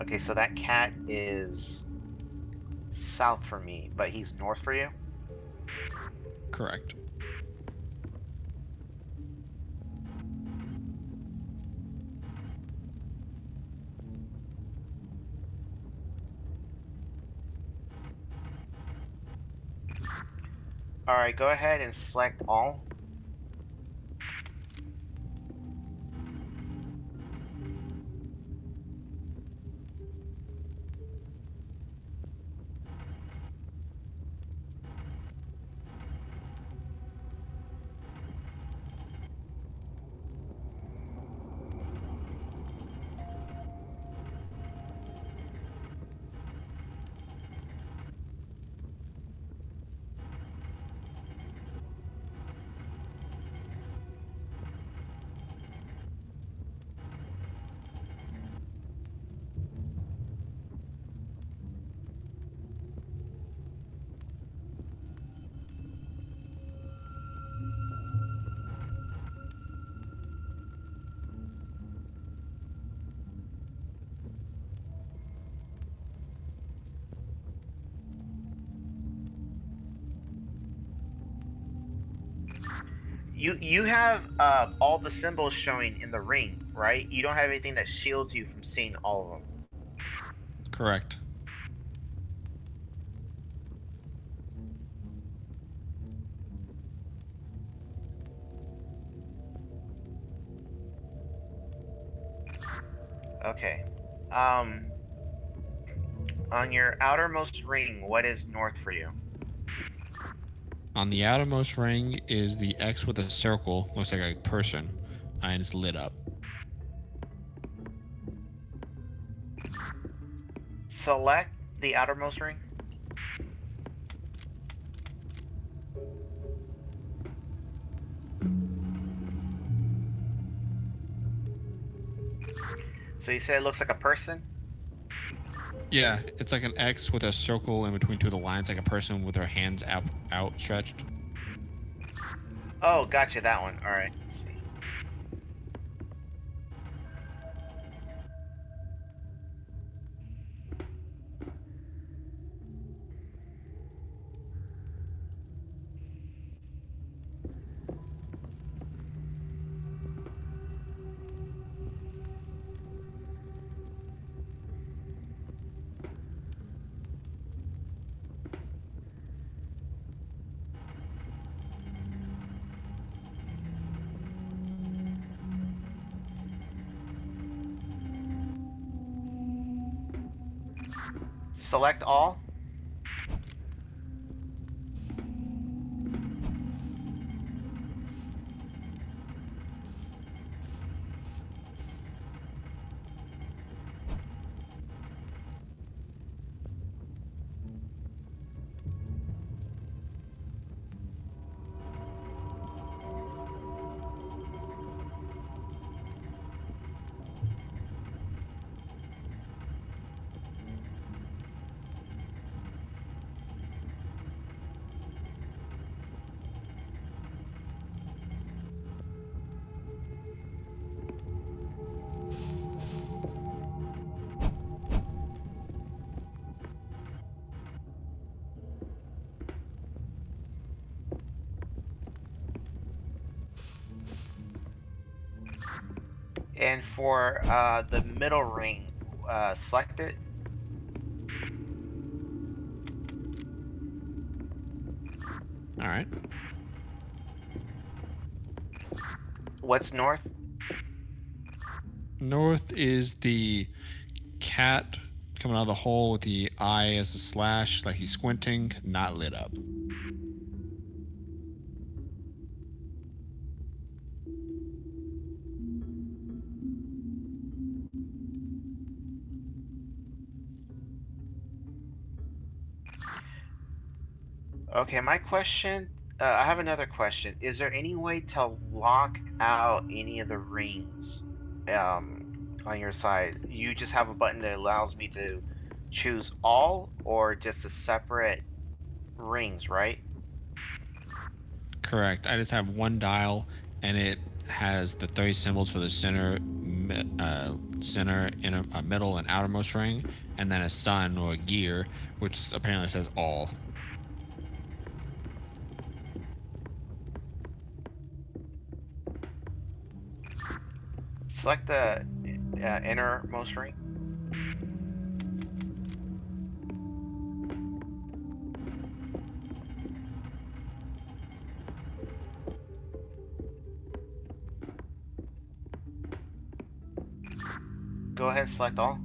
Okay, so that cat is south for me, but he's north for you. Correct. All right, go ahead and select all. You have all the symbols showing in the ring, right? You don't have anything that shields you from seeing all of them. Correct. Okay. Um, on your outermost ring, what is north for you? On the outermost ring is the X with a circle, looks like a person, and it's lit up. Select the outermost ring. So you said it looks like a person. Yeah, it's like an X with a circle in between two of the lines, like a person with their hands outstretched. Oh, gotcha, that one. All right. Let's see. Select all. And for the middle ring, select it. All right. What's north? North is the cat coming out of the hole with the eye as a slash, like he's squinting, not lit up. Okay, my question. I have another question. Is there any way to lock out any of the rings on your side? You just have a button that allows me to choose all or just a separate rings, right? Correct. I just have one dial, and it has the 30 symbols for the center, inner, middle, and outermost ring, and then a sun or a gear, which apparently says all. Select the innermost ring. Go ahead and select all.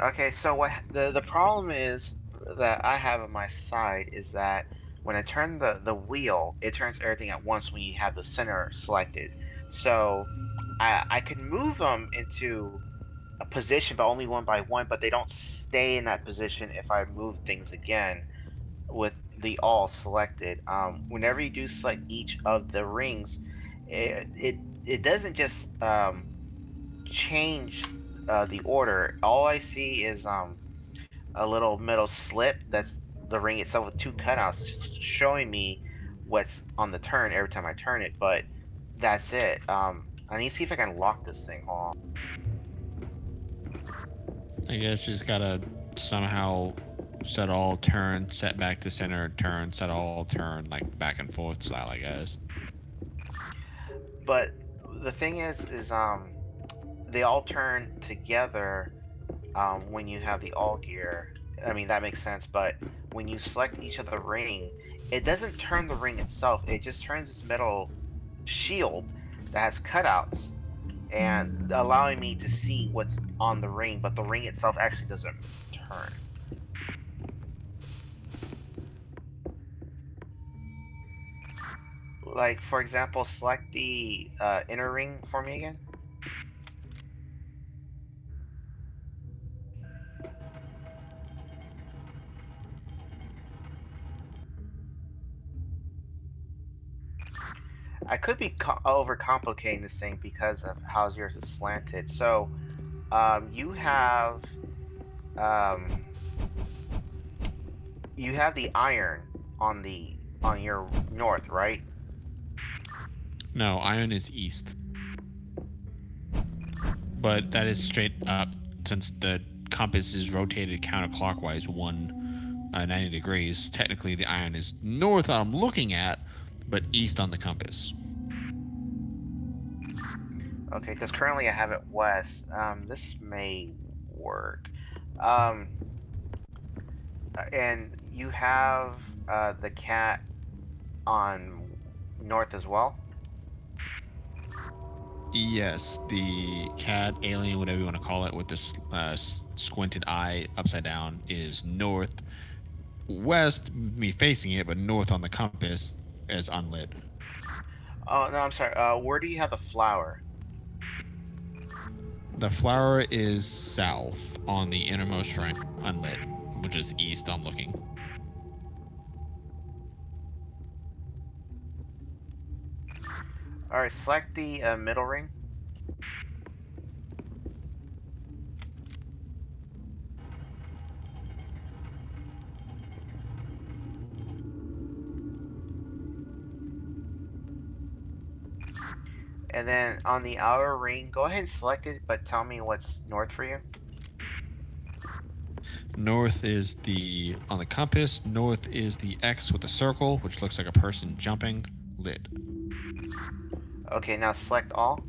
Okay, so what the problem is that I have on my side is that when I turn the wheel, it turns everything at once when you have the center selected. So I can move them into a position, but only one by one, but they don't stay in that position if I move things again with the all selected. Whenever you do select each of the rings, it doesn't just change the order. All I see is a little metal slip that's the ring itself with two cutouts, showing me what's on the turn every time I turn it. But that's it. I need to see if I can lock this thing. Hold on. I guess you just gotta somehow set all turn, set back to center, turn, set all turn, like back and forth style, I guess. But the thing is they all turn together when you have the all gear. I mean that makes sense, but when you select each of the ring, it doesn't turn the ring itself. It just turns this metal shield that has cutouts and allowing me to see what's on the ring, but the ring itself actually doesn't turn. Like for example, select the inner ring for me again. I could be overcomplicating this thing because of how yours is slanted. So you um, have the iron on the on your north, right? No, iron is east, but that is straight up since the compass is rotated counterclockwise 90 degrees. Technically, the iron is north I'm looking at, but east on the compass. Okay, because currently I have it west. This may work. Um, and you have the cat on north as well. Yes, the cat, alien, whatever you want to call it, with this squinted eye upside down is north. West, me facing it, but north on the compass is unlit. Oh no, I'm sorry. Where do you have the flower? The flower is south on the innermost ring, unlit, which is east. I'm looking. All right, select the middle ring, and then on the outer ring, go ahead and select it, but tell me what's north for you. North is the on the compass. North is the X with a circle, which looks like a person jumping. Lit. Okay, now select all.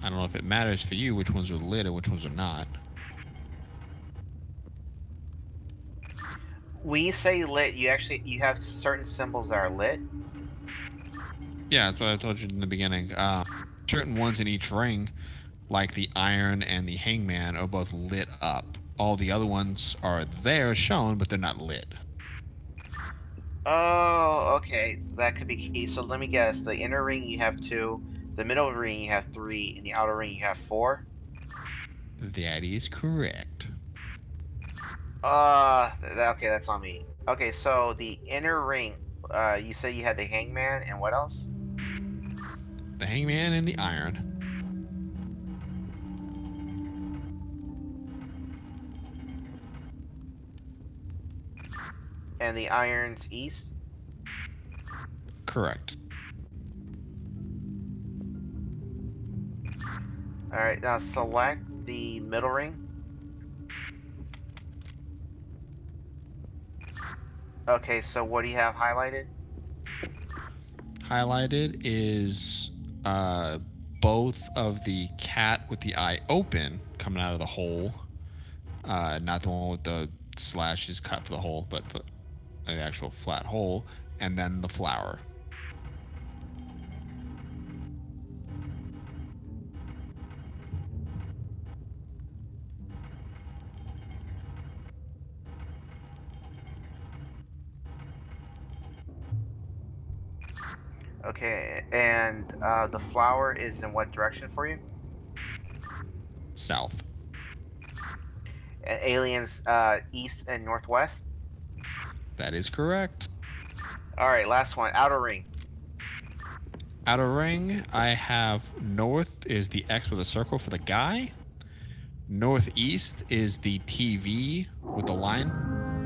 I don't know if it matters for you which ones are lit or which ones are not. When you say lit, you have certain symbols that are lit. Yeah, that's what I told you in the beginning. Certain ones in each ring, like the iron and the hangman, are both lit up. All the other ones are there shown, but they're not lit. Oh, okay. So that could be key. So let me guess. The inner ring you have two, the middle ring you have three, and the outer ring you have four. That is correct. Okay, that's on me. Okay, so the inner ring, you said you had the hangman and what else? The hangman and the iron. And the iron's east. Correct. All right, now select the middle ring. Okay, so what do you have highlighted? Highlighted is both of the cat with the eye open coming out of the hole. Not the one with the slashes cut for the hole, but for the actual flat hole. And then the flower. Okay, and the flower is in what direction for you? South. Aliens east and northwest. That is correct. All right, last one. Outer ring. Outer ring, I have north is the X with a circle for the guy. Northeast is the TV with the line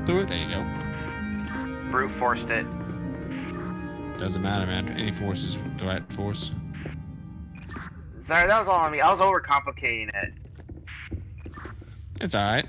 through it. There you go. Brute forced it. Doesn't matter, man. Any force is the right force. Sorry, that was all on me. I was overcomplicating it. It's alright.